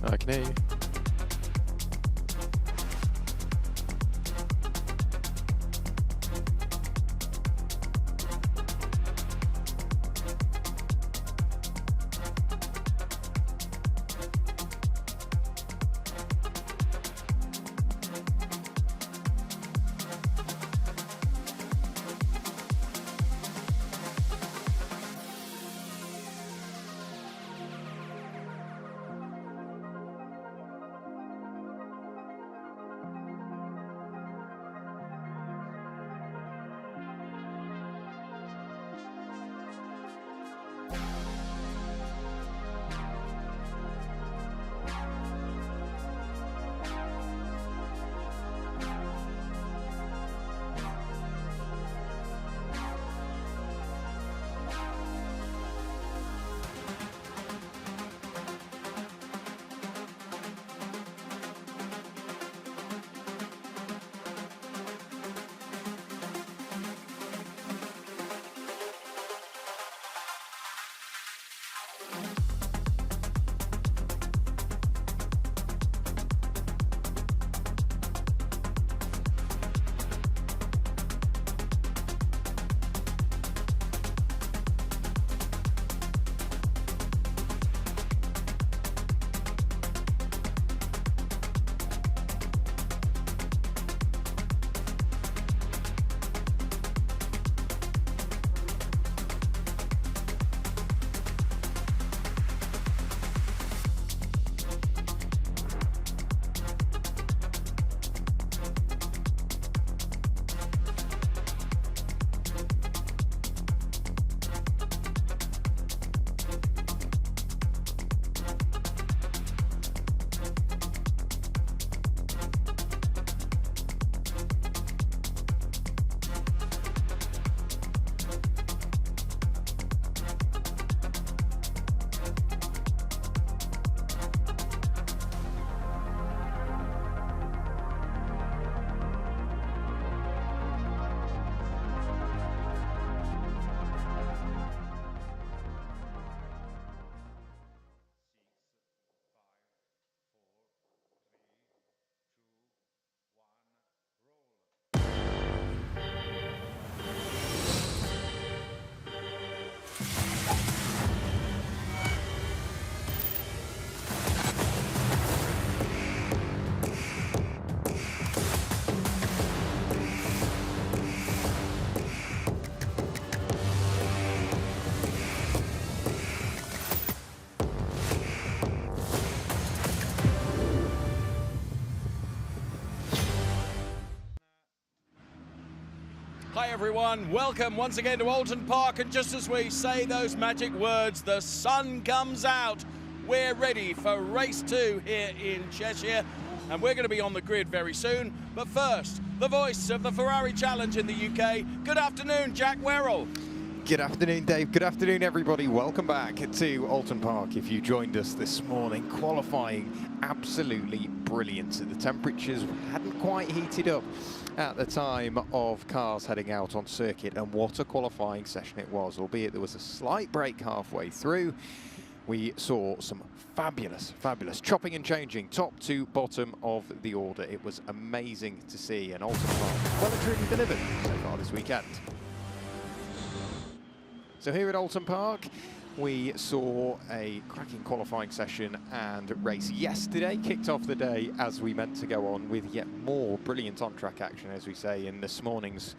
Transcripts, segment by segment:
I can hear you. Hi everyone, welcome once again to Oulton Park, and just as we say those magic words, the sun comes out. We're ready for race 2 here in Cheshire, and we're going to be on the grid very soon. But first, the voice of the Ferrari Challenge in the UK. Good afternoon, Jack Werrell. Good afternoon, Dave. Good afternoon, everybody. Welcome back to Oulton Park. If you joined us this morning, qualifying absolutely brilliant. The temperatures hadn't quite heated up at the time of cars heading out on circuit, and what a qualifying session it was, albeit there was a slight break halfway through. We saw some fabulous chopping and changing, top to bottom of the order. It was amazing to see, and Oulton Park well and truly delivered so far this weekend. So here at Oulton Park, we saw a cracking qualifying session and race yesterday. Kicked off the day as we meant to go on with yet more brilliant on-track action, as we say, in this morning's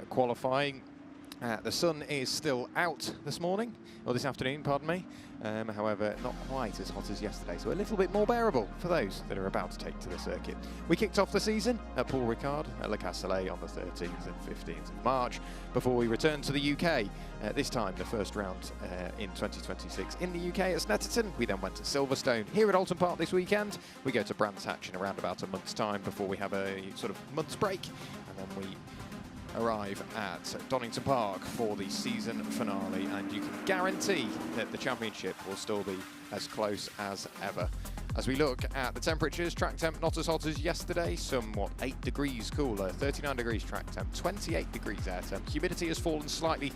qualifying. The sun is still out this morning, or this afternoon, pardon me. However, not quite as hot as yesterday, so a little bit more bearable for those that are about to take to the circuit. We kicked off the season at Paul Ricard at Le Castellet on the 13th and 15th of March, before we returned to the UK. This time, the first round in 2026 in the UK at Snetterton. We then went to Silverstone. Here at Oulton Park this weekend, we go to Brands Hatch in around about a month's time before we have a sort of month's break, and then we arrive at Donington Park for the season finale, and you can guarantee that the championship will still be as close as ever. As we look at the temperatures, track temp not as hot as yesterday, somewhat 8 degrees cooler, 39 degrees track temp, 28 degrees air temp. Humidity has fallen slightly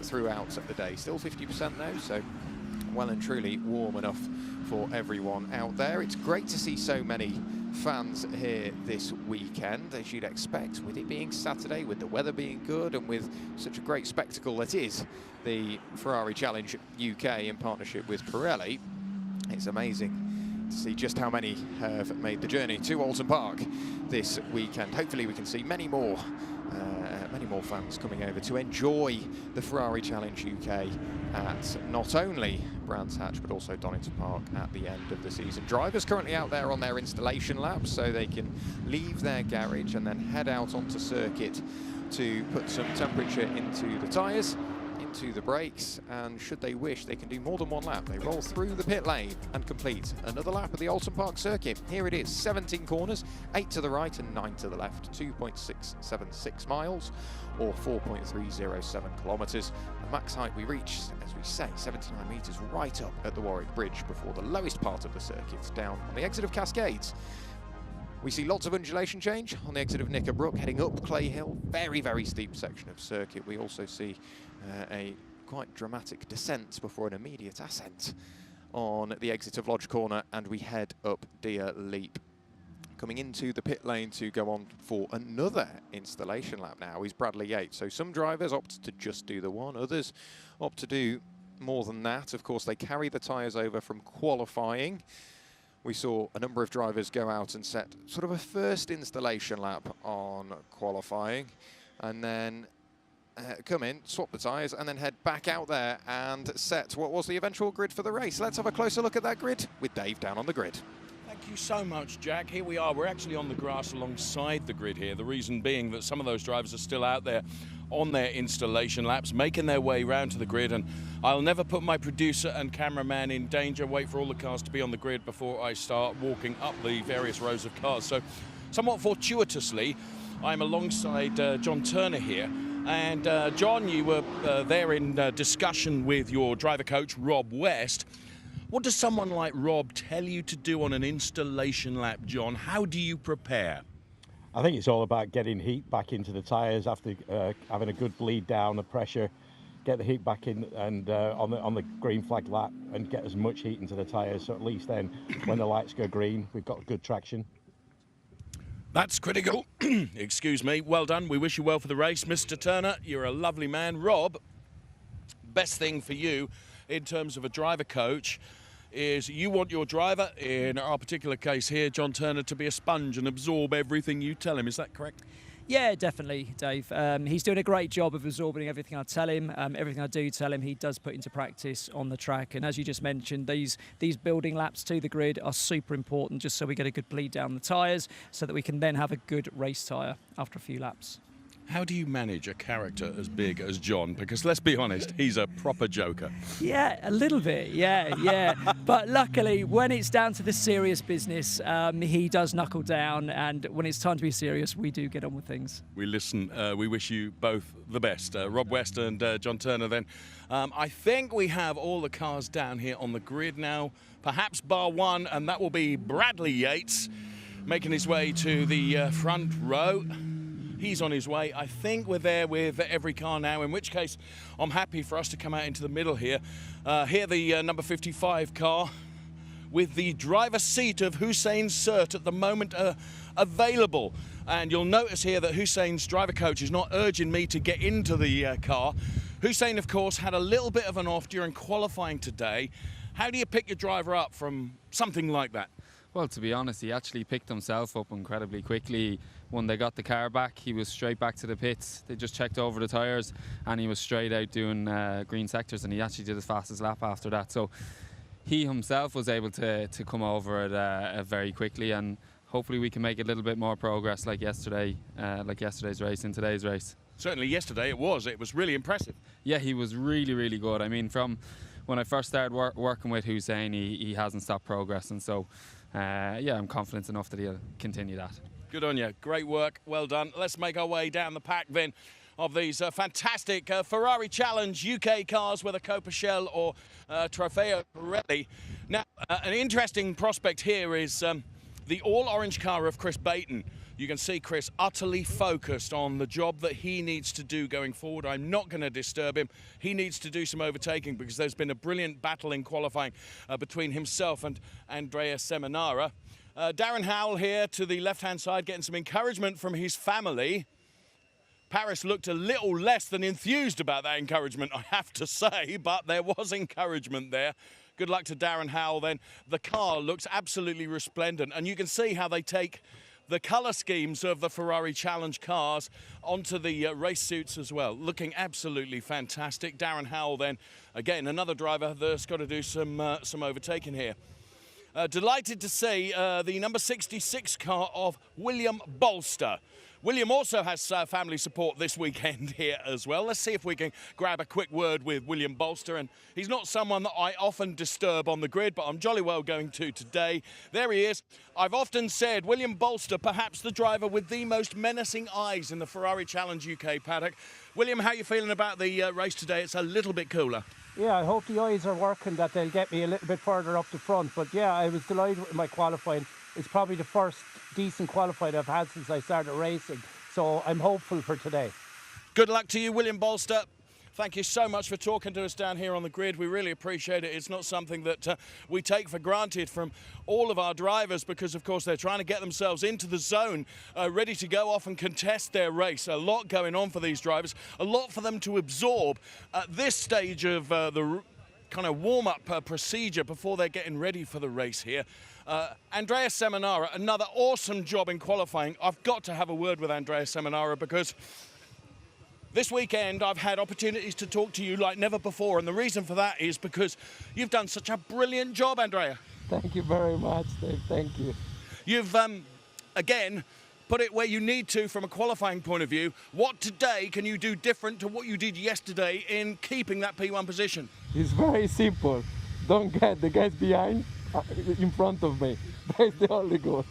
throughout the day, still 50% though, so well and truly warm enough for everyone out there. It's great to see so many fans here this weekend, as you'd expect, with it being Saturday, with the weather being good, and with such a great spectacle that is the Ferrari Challenge UK in partnership with Pirelli. It's amazing to see just how many have made the journey to Oulton Park this weekend. Hopefully we can see many more fans coming over to enjoy the Ferrari Challenge UK at not only Brands Hatch but also Donington Park at the end of the season. Drivers currently out there on their installation laps, so they can leave their garage and then head out onto circuit to put some temperature into the tyres, into the brakes, and should they wish, they can do more than one lap. They roll through the pit lane and complete another lap of the Oulton Park circuit. Here it is, 17 corners, 8 to the right and 9 to the left, 2.676 miles or 4.307 kilometres. The max height we reach, as we say, 79 metres, right up at the Warwick Bridge before the lowest part of the circuit, down on the exit of Cascades. We see lots of undulation change on the exit of Knickerbrook, heading up Clay Hill, very, very steep section of circuit. We also see a quite dramatic descent before an immediate ascent on the exit of Lodge Corner, and we head up Deer Leap. Coming into the pit lane to go on for another installation lap now is Bradley Yates. So some drivers opt to just do the one, others opt to do more than that. Of course, they carry the tyres over from qualifying. We saw a number of drivers go out and set sort of a first installation lap on qualifying, and then come in, swap the tyres, and then head back out there and set what was the eventual grid for the race. Let's have a closer look at that grid with Dave down on the grid. Thank you so much, Jack. Here we are. We're actually on the grass alongside the grid here. The reason being that some of those drivers are still out there on their installation laps, making their way round to the grid, and I'll never put my producer and cameraman in danger. Wait for all the cars to be on the grid before I start walking up the various rows of cars. So somewhat fortuitously, I'm alongside John Turner here. And John, you were there in discussion with your driver coach, Rob West. What does someone like Rob tell you to do on an installation lap, John? How do you prepare? I think it's all about getting heat back into the tyres after having a good bleed down, the pressure, get the heat back in, and on the green flag lap, and get as much heat into the tyres, so at least then when the lights go green, we've got good traction. That's critical. Excuse me. Well done. We wish you well for the race. Mr. Turner, you're a lovely man. Rob, best thing for you in terms of a driver coach is you want your driver, in our particular case here, John Turner, to be a sponge and absorb everything you tell him. Is that correct? Yeah, definitely, Dave. He's doing a great job of absorbing everything I tell him. Everything I do tell him, he does put into practice on the track. And as you just mentioned, these building laps to the grid are super important, just so we get a good bleed down the tyres, so that we can then have a good race tyre after a few laps. How do you manage a character as big as John? Because let's be honest, he's a proper joker. Yeah, a little bit, yeah. But luckily, when it's down to the serious business, he does knuckle down, and when it's time to be serious, we do get on with things. We listen. We wish you both the best. Rob West and John Turner then. I think we have all the cars down here on the grid now, perhaps bar one, and that will be Bradley Yates making his way to the front row. He's on his way. I think we're there with every car now, in which case I'm happy for us to come out into the middle here. Here the number 55 car with the driver's seat of Hussein Sert at the moment available. And you'll notice here that Hussein's driver coach is not urging me to get into the car. Hussein, of course, had a little bit of an off during qualifying today. How do you pick your driver up from something like that? Well, to be honest, he actually picked himself up incredibly quickly. When they got the car back, he was straight back to the pits. They just checked over the tyres, and he was straight out doing green sectors, and he actually did his fastest lap after that. So he himself was able to come over it very quickly, and hopefully we can make a little bit more progress like yesterday's race in today's race. Certainly yesterday it was really impressive. Yeah, he was really, really good. I mean, from when I first started working with Hussein, he hasn't stopped progressing. So yeah, I'm confident enough that he'll continue that. Good on you. Great work. Well done. Let's make our way down the pack then of these fantastic Ferrari Challenge UK cars, whether Copachel or Trofeo Pirelli. Now, an interesting prospect here is the all-orange car of Chris Baton. You can see Chris utterly focused on the job that he needs to do going forward. I'm not going to disturb him. He needs to do some overtaking because there's been a brilliant battle in qualifying between himself and Andrea Seminara. Darren Howell here to the left-hand side getting some encouragement from his family. Paris looked a little less than enthused about that encouragement, I have to say, but there was encouragement there. Good luck to Darren Howell then. The car looks absolutely resplendent, and you can see how they take the colour schemes of the Ferrari Challenge cars onto the race suits as well. Looking absolutely fantastic. Darren Howell then, again, another driver that's got to do some overtaking here. Delighted to see the number 66 car of William Bolster. William also has family support this weekend here as well. Let's see if we can grab a quick word with William Bolster. And he's not someone that I often disturb on the grid, but I'm jolly well going to today. There he is. I've often said William Bolster, perhaps the driver with the most menacing eyes in the Ferrari Challenge UK paddock. William, how are you feeling about the race today? It's a little bit cooler. Yeah, I hope the eyes are working, that they'll get me a little bit further up the front. But yeah, I was delighted with my qualifying. It's probably the first decent qualifying I've had since I started racing. So I'm hopeful for today. Good luck to you, William Bolster. Thank you so much for talking to us down here on the grid. We really appreciate it. It's not something that we take for granted from all of our drivers because, of course, they're trying to get themselves into the zone, ready to go off and contest their race. A lot going on for these drivers, a lot for them to absorb at this stage of the kind of warm-up procedure before they're getting ready for the race here. Andrea Seminara, another awesome job in qualifying. I've got to have a word with Andrea Seminara because this weekend I've had opportunities to talk to you like never before, and the reason for that is because you've done such a brilliant job, Andrea. Thank you very much, Dave. Thank you. You've, again, put it where you need to from a qualifying point of view. What today can you do different to what you did yesterday in keeping that P1 position? It's very simple. Don't get the guys behind in front of me. That's the only goal.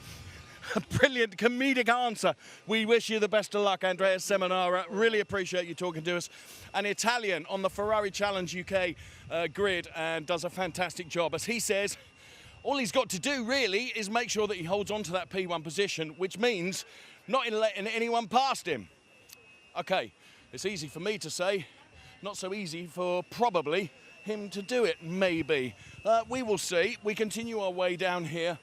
A brilliant comedic answer. We wish you the best of luck, Andrea Seminara. Really appreciate you talking to us. An Italian on the Ferrari Challenge UK grid and does a fantastic job. As he says, all he's got to do really is make sure that he holds on to that P1 position, which means not letting anyone past him. Okay, it's easy for me to say, not so easy for probably him to do it, maybe. We will see. We continue our way down here.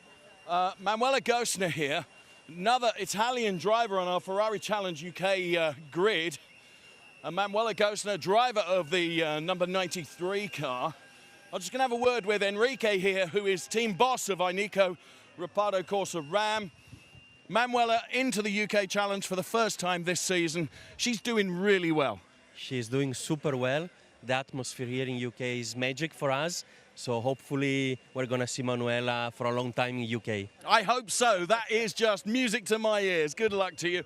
Manuela Gosner here, another Italian driver on our Ferrari Challenge UK grid. Manuela Gosner, driver of the number 93 car. I'm just going to have a word with Enrique here, who is team boss of Inico Ripardo Corsa Ram. Manuela into the UK Challenge for the first time this season. She's doing really well. She's doing super well. The atmosphere here in UK is magic for us. So hopefully we're going to see Manuela for a long time in UK. I hope so. That is just music to my ears. Good luck to you.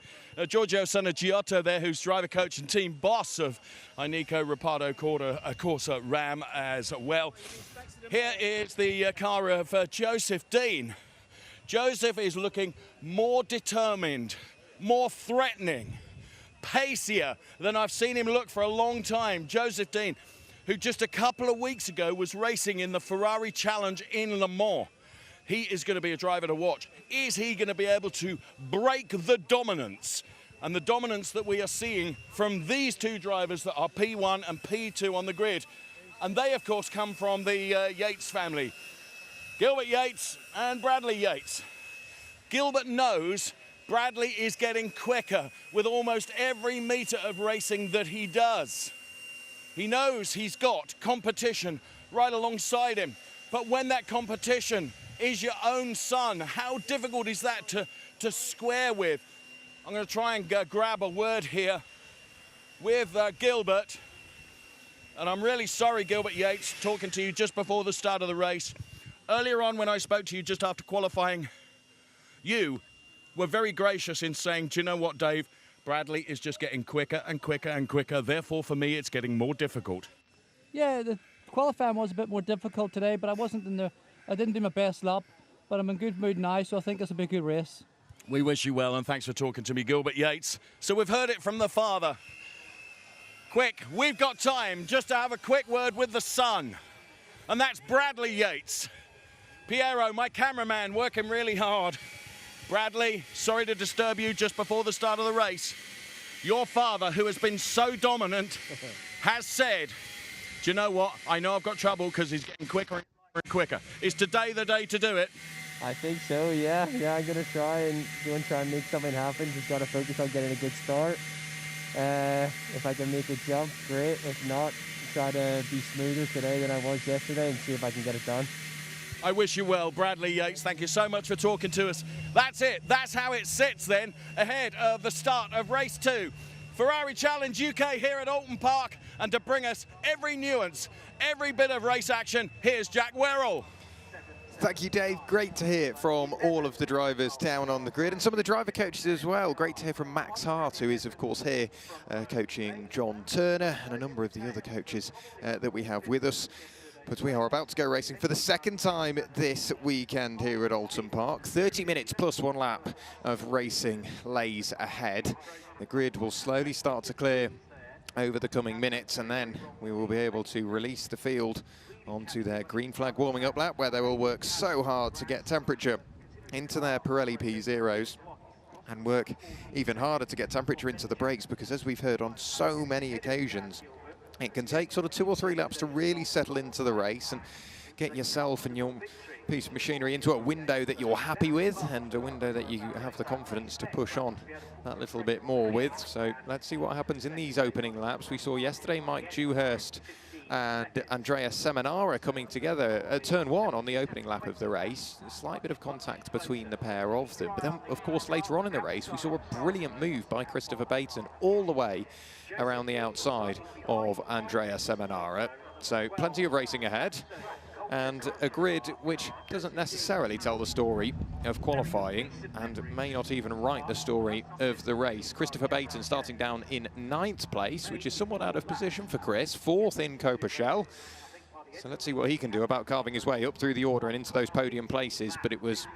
Giorgio Sanaggiotto there, who's driver coach and team boss of Inico Ripardo Corsa Ram as well. Here is the car of Joseph Dean. Joseph is looking more determined, more threatening, pacier than I've seen him look for a long time. Joseph Dean, who just a couple of weeks ago was racing in the Ferrari Challenge in Le Mans. He is going to be a driver to watch. Is he going to be able to break the dominance? And the dominance that we are seeing from these two drivers that are P1 and P2 on the grid. And they, of course, come from the Yates family. Gilbert Yates and Bradley Yates. Gilbert knows Bradley is getting quicker with almost every metre of racing that he does. He knows he's got competition right alongside him. But when that competition is your own son, how difficult is that to square with? I'm going to try and grab a word here with Gilbert. And I'm really sorry, Gilbert Yates, talking to you just before the start of the race. Earlier on when I spoke to you just after qualifying, you were very gracious in saying, do you know what, Dave? Bradley is just getting quicker and quicker and quicker. Therefore, for me, it's getting more difficult. Yeah, the qualifying was a bit more difficult today, but I didn't do my best lap, but I'm in good mood now, so I think it's a big good race. We wish you well, and thanks for talking to me, Gilbert Yates. So we've heard it from the father. Quick, we've got time just to have a quick word with the son, and that's Bradley Yates. Piero, my cameraman, working really hard. Bradley, sorry to disturb you just before the start of the race. Your father, who has been so dominant, has said, do you know what? I know I've got trouble because he's getting quicker and quicker. Is today the day to do it? I think so, yeah. Yeah, I'm going to try and make something happen. Just got to focus on getting a good start. If I can make a jump, great. If not, try to be smoother today than I was yesterday and see if I can get it done. I wish you well, Bradley Yates. Thank you so much for talking to us. That's it. That's how it sits then ahead of the start of race 2. Ferrari Challenge UK here at Oulton Park. And to bring us every nuance, every bit of race action, here's Jack Werrell. Thank you, Dave. Great to hear from all of the drivers down on the grid and some of the driver coaches as well. Great to hear from Max Hart, who is, of course, here coaching John Turner and a number of the other coaches that we have with us. But we are about to go racing for the second time this weekend here at Oulton Park. 30 minutes plus 1 lap of racing lays ahead. The grid will slowly start to clear over the coming minutes, and then we will be able to release the field onto their green flag warming up lap, where they will work so hard to get temperature into their Pirelli P0s and work even harder to get temperature into the brakes, because as we've heard on so many occasions, it can take sort of 2 or 3 laps to really settle into the race and get yourself and your piece of machinery into a window that you're happy with and a window that you have the confidence to push on that little bit more with. So let's see what happens in these opening laps. We saw yesterday Mike Dewhurst and Andrea Seminara coming together at turn 1 on the opening lap of the race. A slight bit of contact between the pair of them. But then, of course, later on in the race, we saw a brilliant move by Christopher Baton all the way around the outside of Andrea Seminara. So plenty of racing ahead, and a grid which doesn't necessarily tell the story of qualifying and may not even write the story of the race. Christopher Baton starting down in 9th place, which is somewhat out of position for Chris, 4th in Coperchel. So let's see what he can do about carving his way up through the order and into those podium places. But it was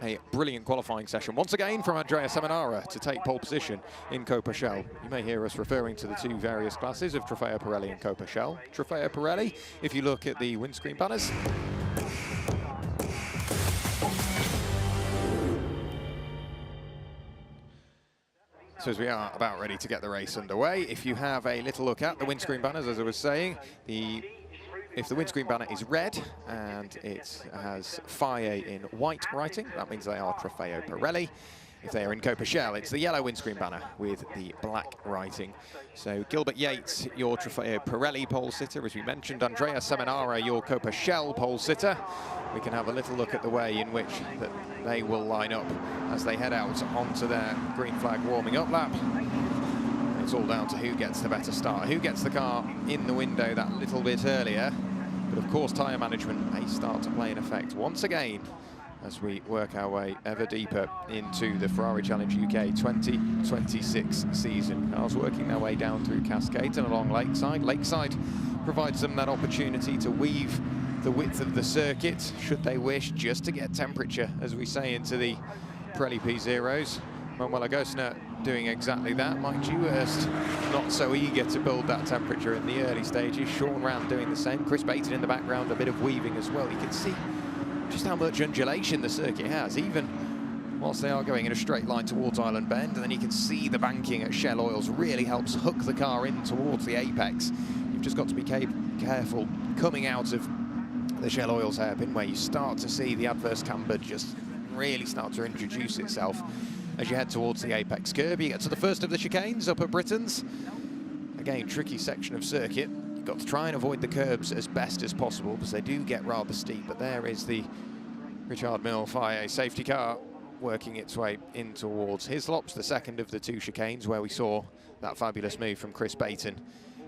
a brilliant qualifying session once again from Andrea Seminara to take pole position in Coperchel. You may hear us referring to the 2 various classes of Trofeo Pirelli and Coperchel. Trofeo Pirelli, if you look at the windscreen banners, so as we are about ready to get the race underway, if you have a little look at the windscreen banners, as I was saying, if the windscreen banner is red and it has FIA in white writing, that means they are Trofeo Pirelli. If they are in Coperchel, it's the yellow windscreen banner with the black writing. So Gilbert Yates, your Trofeo Pirelli pole sitter, as we mentioned. Andrea Seminara, your Coperchel pole sitter. We can have a little look at the way in which they will line up as they head out onto their green flag warming up lap. It's all down to who gets the better start, who gets the car in the window that little bit earlier. But of course, tyre management may start to play an effect once again as we work our way ever deeper into the Ferrari Challenge UK 2026 season. Cars working their way down through Cascade and along Lakeside. Lakeside provides them that opportunity to weave the width of the circuit, should they wish, just to get temperature, as we say, into the Pirelli P0s. Manuel Agostina doing exactly that. Mike Dewhurst not so eager to build that temperature in the early stages. Sean Rand doing the same. Chris Baton in the background, a bit of weaving as well. You can see just how much undulation the circuit has, even whilst they are going in a straight line towards Island Bend. And then you can see the banking at Shell Oils really helps hook the car in towards the apex. You've just got to be careful coming out of the Shell Oils hairpin, where you start to see the adverse camber just really start to introduce itself as you head towards the apex curve. You get to the first of the chicanes up at Britain's. Again, tricky section of circuit. You've got to try and avoid the curbs as best as possible because they do get rather steep. But there is the Richard Mille FIA safety car working its way in towards Hislops, the second of the 2 chicanes, where we saw that fabulous move from Chris Baton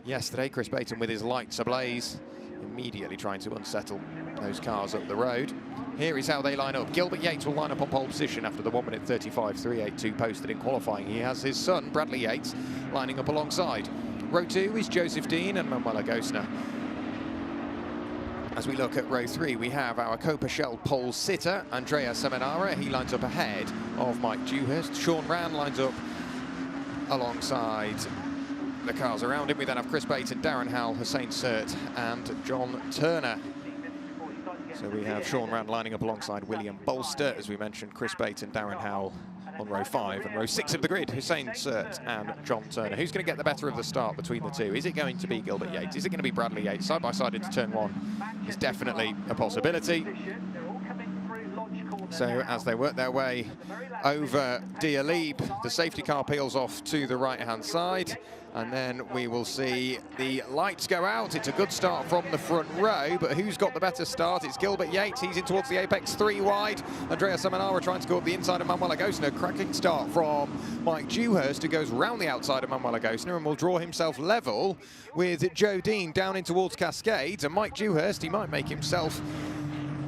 yesterday. Chris Baton with his lights ablaze, immediately trying to unsettle those cars up the road. Here is how they line up. Gilbert Yates will line up on pole position after the 1:35.382 posted in qualifying. He has his son, Bradley Yates, lining up alongside. Row 2 is Joseph Dean and Manuel Agostina. As we look at row 3, we have our Coperchel pole sitter, Andrea Seminara. He lines up ahead of Mike Dewhurst. Sean Rand lines up alongside the cars around him. We then have Chris Baton, Darren Howell, Hussein Sert and John Turner. So we have Sean Rand lining up alongside William Bolster, as we mentioned, Chris Bates and Darren Howell on row 5, and row 6 of the grid, Hussein Sert and John Turner. Who's going to get the better of the start between the two? Is it going to be Gilbert Yates? Is it going to be Bradley Yates? Side by side into turn 1 is definitely a possibility. So as they work their way over Dia Leap, the safety car peels off to the right-hand side, and then we will see the lights go out. It's a good start from the front row, but who's got the better start? It's Gilbert Yates. He's in towards the apex, 3 wide. Andrea Seminara trying to go up the inside of Manuel Agosner. Cracking start from Mike Dewhurst, who goes round the outside of Manuel Agosner and will draw himself level with Joe Dean down in towards Cascades. And Mike Dewhurst, he might make himself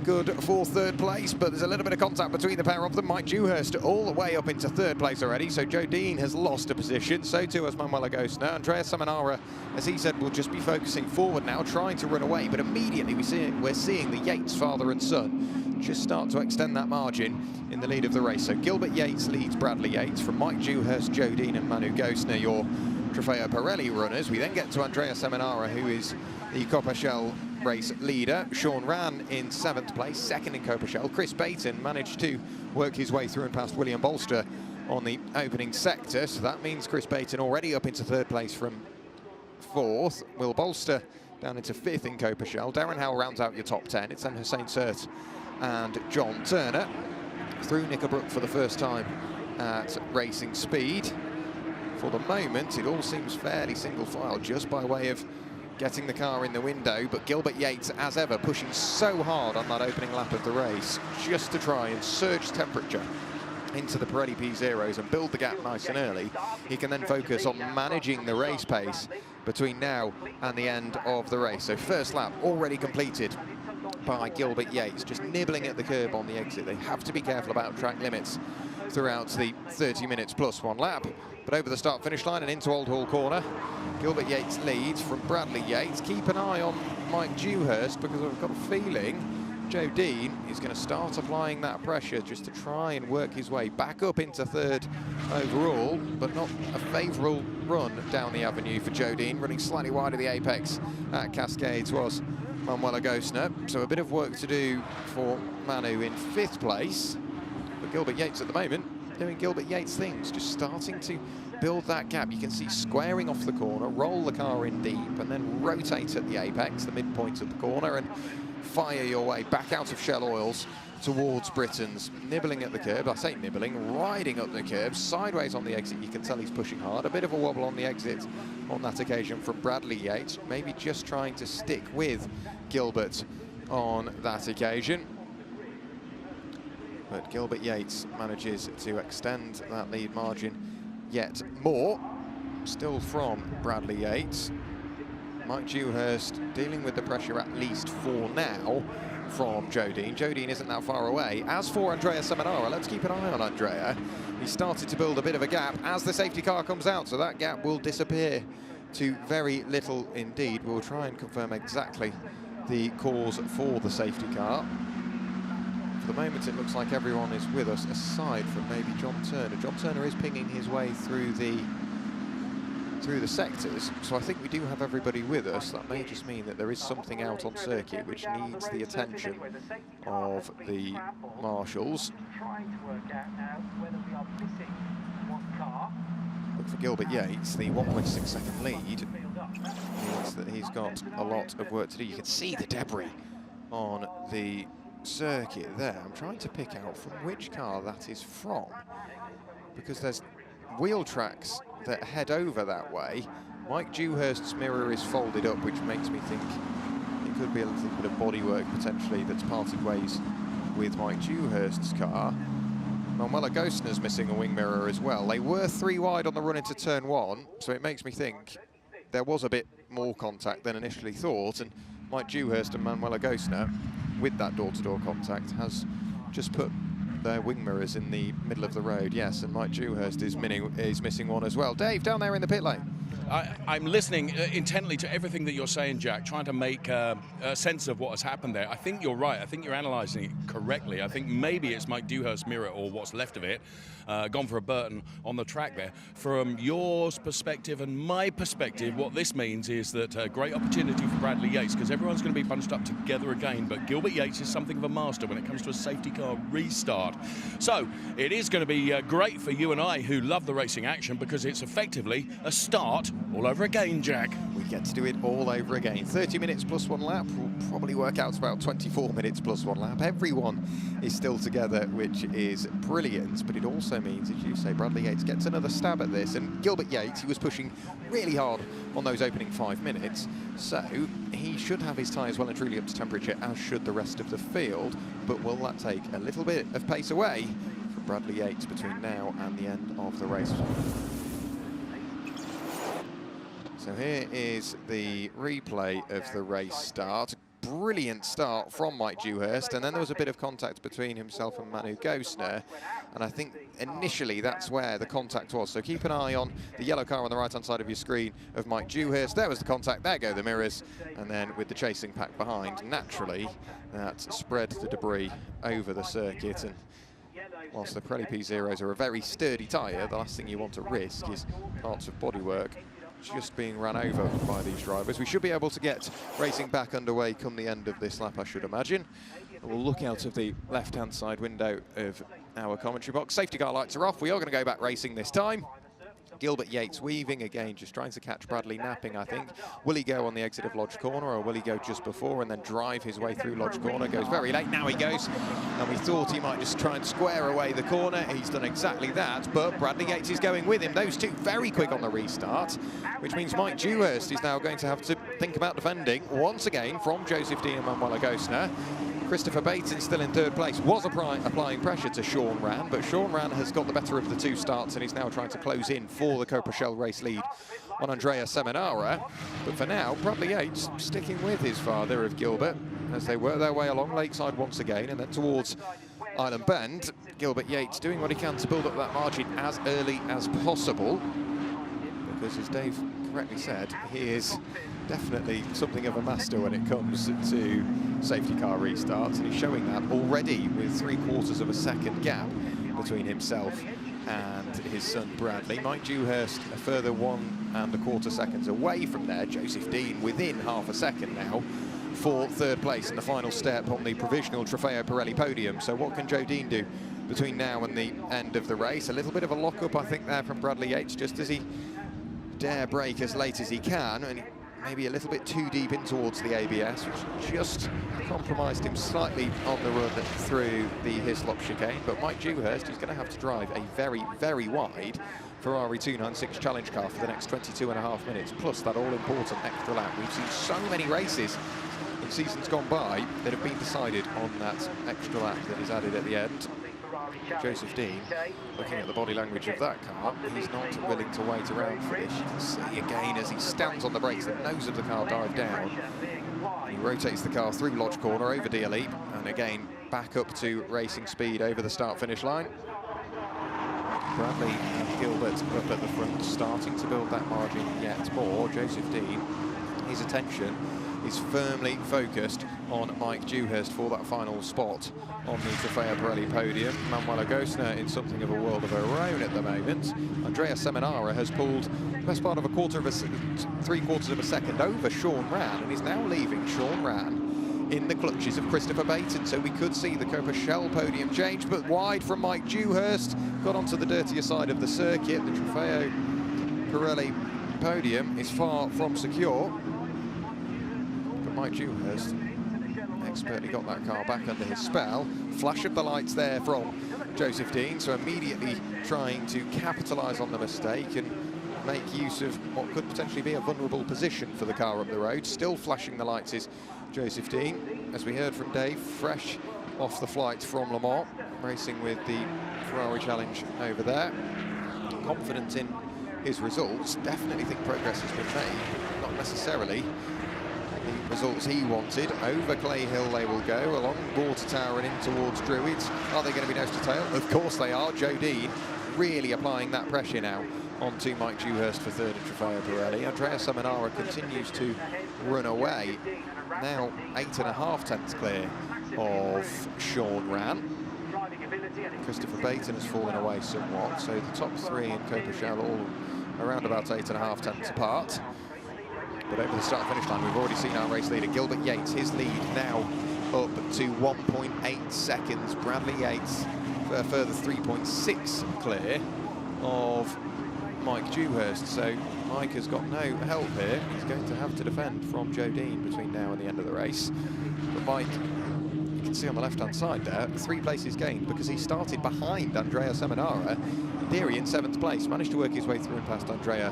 good for 3rd place, but there's a little bit of contact between the pair of them. Mike Dewhurst all the way up into 3rd place already, so Joe Dean has lost a position, so too has Manuel Agosner. Andrea Seminara, as he said, will just be focusing forward now, trying to run away, but immediately we're seeing the Yates father and son just start to extend that margin in the lead of the race. So Gilbert Yates leads Bradley Yates from Mike Dewhurst, Joe Dean and Manu Gosner, your Trofeo Pirelli runners. We then get to Andrea Seminara, who is the Coppershell race leader. Sean Ran in 7th place, 2nd in Coppershell. Chris Baton managed to work his way through and past William Bolster on the opening sector, so that means Chris Baton already up into 3rd place from 4th. Will Bolster down into 5th in Coppershell. Darren Howell rounds out your top 10. It's then Hussein Sert and John Turner through Knickerbrook for the first time at racing speed. For the moment, it all seems fairly single file, just by way of getting the car in the window, but Gilbert Yates, as ever, pushing so hard on that opening lap of the race, just to try and surge temperature into the Pirelli P0s and build the gap nice and early. He can then focus on managing the race pace between now and the end of the race. So first lap already completed by Gilbert Yates, just nibbling at the curb on the exit. They have to be careful about track limits throughout the 30 minutes plus 1 lap. But over the start-finish line and into Old Hall Corner, Gilbert Yates leads from Bradley Yates. Keep an eye on Mike Dewhurst, because I've got a feeling Joe Dean is going to start applying that pressure just to try and work his way back up into 3rd overall, but not a favourable run down the avenue for Joe Dean. Running slightly wide of the apex at Cascades was Manuel Agosner. So a bit of work to do for Manu in 5th place. But Gilbert Yates at the moment doing Gilbert Yates things, just starting to build that gap. You can see squaring off the corner, roll the car in deep, and then rotate at the apex, the midpoint of the corner, and fire your way back out of Shell Oils towards Britain's, nibbling at the curb. I say nibbling, riding up the curb, sideways on the exit. You can tell he's pushing hard. A bit of a wobble on the exit on that occasion from Bradley Yates, maybe just trying to stick with Gilbert on that occasion. But Gilbert Yates manages to extend that lead margin yet more. Still from Bradley Yates. Mike Dewhurst dealing with the pressure at least for now from Joe Dean. Joe Dean isn't that far away. As for Andrea Seminara, let's keep an eye on Andrea. He started to build a bit of a gap as the safety car comes out, so that gap will disappear to very little indeed. We'll try and confirm exactly the cause for the safety car. For the moment, it looks like everyone is with us, aside from maybe John Turner. John Turner is pinging his way through the sectors, so I think we do have everybody with us. That may just mean that there is something out on circuit which needs the attention of the marshals. But for Gilbert Yates, the 1.6 second lead means that he's got a lot of work to do. You can see the debris on the circuit there. I'm trying to pick out from which car that is from, because there's wheel tracks that head over that way. Mike Dewhurst's mirror is folded up, which makes me think it could be a little bit of bodywork potentially that's parted ways with Mike Dewhurst's car. Manuel Agosner's missing a wing mirror as well. They were 3 wide on the run into turn 1, so it makes me think there was a bit more contact than initially thought, and Mike Dewhurst and Manuel Agosner, with that door-to-door contact, has just put their wing mirrors in the middle of the road. Yes, and Mike Dewhurst is missing one as well. Dave, down there in the pit lane. I'm listening intently to everything that you're saying, Jack, trying to make a sense of what has happened there. I think you're right. I think you're analysing it correctly. I think maybe it's Mike Dewhurst's mirror, or what's left of it, gone for a Burton on the track there. From your perspective and my perspective, what this means is that a great opportunity for Bradley Yates, because everyone's going to be bunched up together again, but Gilbert Yates is something of a master when it comes to a safety car restart. So it is going to be great for you and I who love the racing action, because it's effectively a start all over again, Jack. We get to do it all over again. 30 minutes plus 1 lap will probably work out to about 24 minutes plus 1 lap. Everyone is still together, which is brilliant, but it also means, as you say, Bradley Yates gets another stab at this. And Gilbert Yates, he was pushing really hard on those opening 5 minutes, so he should have his tyres well and truly up to temperature, as should the rest of the field. But will that take a little bit of pace away from Bradley Yates between now and the end of the race? So here is the replay of the race start. Brilliant start from Mike Dewhurst, and then there was a bit of contact between himself and Manu Gosner, and I think initially that's where the contact was. So keep an eye on the yellow car on the right-hand side of your screen of Mike Dewhurst. There was the contact, there go the mirrors, and then with the chasing pack behind, naturally that spread the debris over the circuit. And whilst the Pirelli P0s are a very sturdy tyre, the last thing you want to risk is parts of bodywork just being run over by these drivers. We should be able to get racing back underway come the end of this lap, I should imagine. We'll look out of the left-hand side window of our commentary box. Safety car lights are off. We are going to go back racing this time. Gilbert Yates weaving again, just trying to catch Bradley napping, I think. Will he go on the exit of Lodge Corner, or will he go just before and then drive his way through Lodge Corner? Goes very late, now he goes. And we thought he might just try and square away the corner. He's done exactly that, but Bradley Yates is going with him. Those two very quick on the restart, which means Mike Dewhurst is now going to have to think about defending once again from Joseph Dean and Manuel Gosner. Christopher Baton still in third place, was applying pressure to Sean Rann, but Sean Rann has got the better of the two starts and he's now trying to close in for the Coprachel race lead on Andrea Seminara. But for now, Bradley Yates sticking with his father of Gilbert as they work their way along Lakeside once again, and then towards Island Bend. Gilbert Yates doing what he can to build up that margin as early as possible, because as Dave correctly said, he is definitely something of a master when it comes to safety car restarts, and he's showing that already with 3/4 of a second gap between himself and his son Bradley. Mike Dewhurst a further 1¼ seconds away from there. Joseph Dean within half a second now for third place in the final step on the provisional Trofeo Pirelli podium. So what can Joe Dean do between now and the end of the race? A little bit of a lock-up, I think, there from Bradley Yates, just as he dare brake as late as he can, and maybe a little bit too deep in towards the ABS, which just compromised him slightly on the run through the Hislop chicane. But Mike Dewhurst is going to have to drive a very, very wide Ferrari 296 challenge car for the next 22.5 minutes, plus that all-important extra lap. We've seen so many races in seasons gone by that have been decided on that extra lap that is added at the end. Joseph Dean, looking at the body language of that car, he's not willing to wait around for this. You can see again as he stands on the brakes, the nose of the car dive down. He rotates the car through Lodge Corner, over Deer Leap, and again back up to racing speed over the start-finish line. Bradley and Gilbert up at the front, starting to build that margin yet more. Joseph Dean, his attention is firmly focused on Mike Dewhurst for that final spot on the Trofeo Pirelli podium. Manuel Gosner in something of a world of her own at the moment. Andrea Seminara has pulled the best part of 3/4 of a second over Sean Rann, and is now leaving Sean Rann in the clutches of Christopher Baton. So we could see the Coprachel podium change, but wide from Mike Dewhurst. Got onto the dirtier side of the circuit. The Trofeo Pirelli podium is far from secure. Mike Dewhurst expertly got that car back under his spell. Flash of the lights there from Joseph Dean, so immediately trying to capitalise on the mistake and make use of what could potentially be a vulnerable position for the car up the road. Still flashing the lights is Joseph Dean, as we heard from Dave, fresh off the flight from Le Mans, racing with the Ferrari Challenge over there. Confident in his results, definitely think progress has been made, not necessarily the results he wanted. Over Clay Hill they will go, along Water Tower and in towards Druids. Are they going to be nose to tail? Of course they are. Joe Dean really applying that pressure now on to Mike Dewhurst for third and Trofeo Pirelli. Andrea Seminara continues to run away, now 8.5 tenths clear of Sean Rann. Christopher Baton has fallen away somewhat, so the top three in Copa all around about 8.5 tenths apart. But over the start-finish line, we've already seen our race leader, Gilbert Yates, his lead now up to 1.8 seconds. Bradley Yates a further 3.6 clear of Mike Dewhurst. So Mike has got no help here. He's going to have to defend from Joe Dean between now and the end of the race. But Mike, you can see on the left-hand side there, 3 places gained because he started behind Andrea Seminara. In theory, in 7th place, managed to work his way through and past Andrea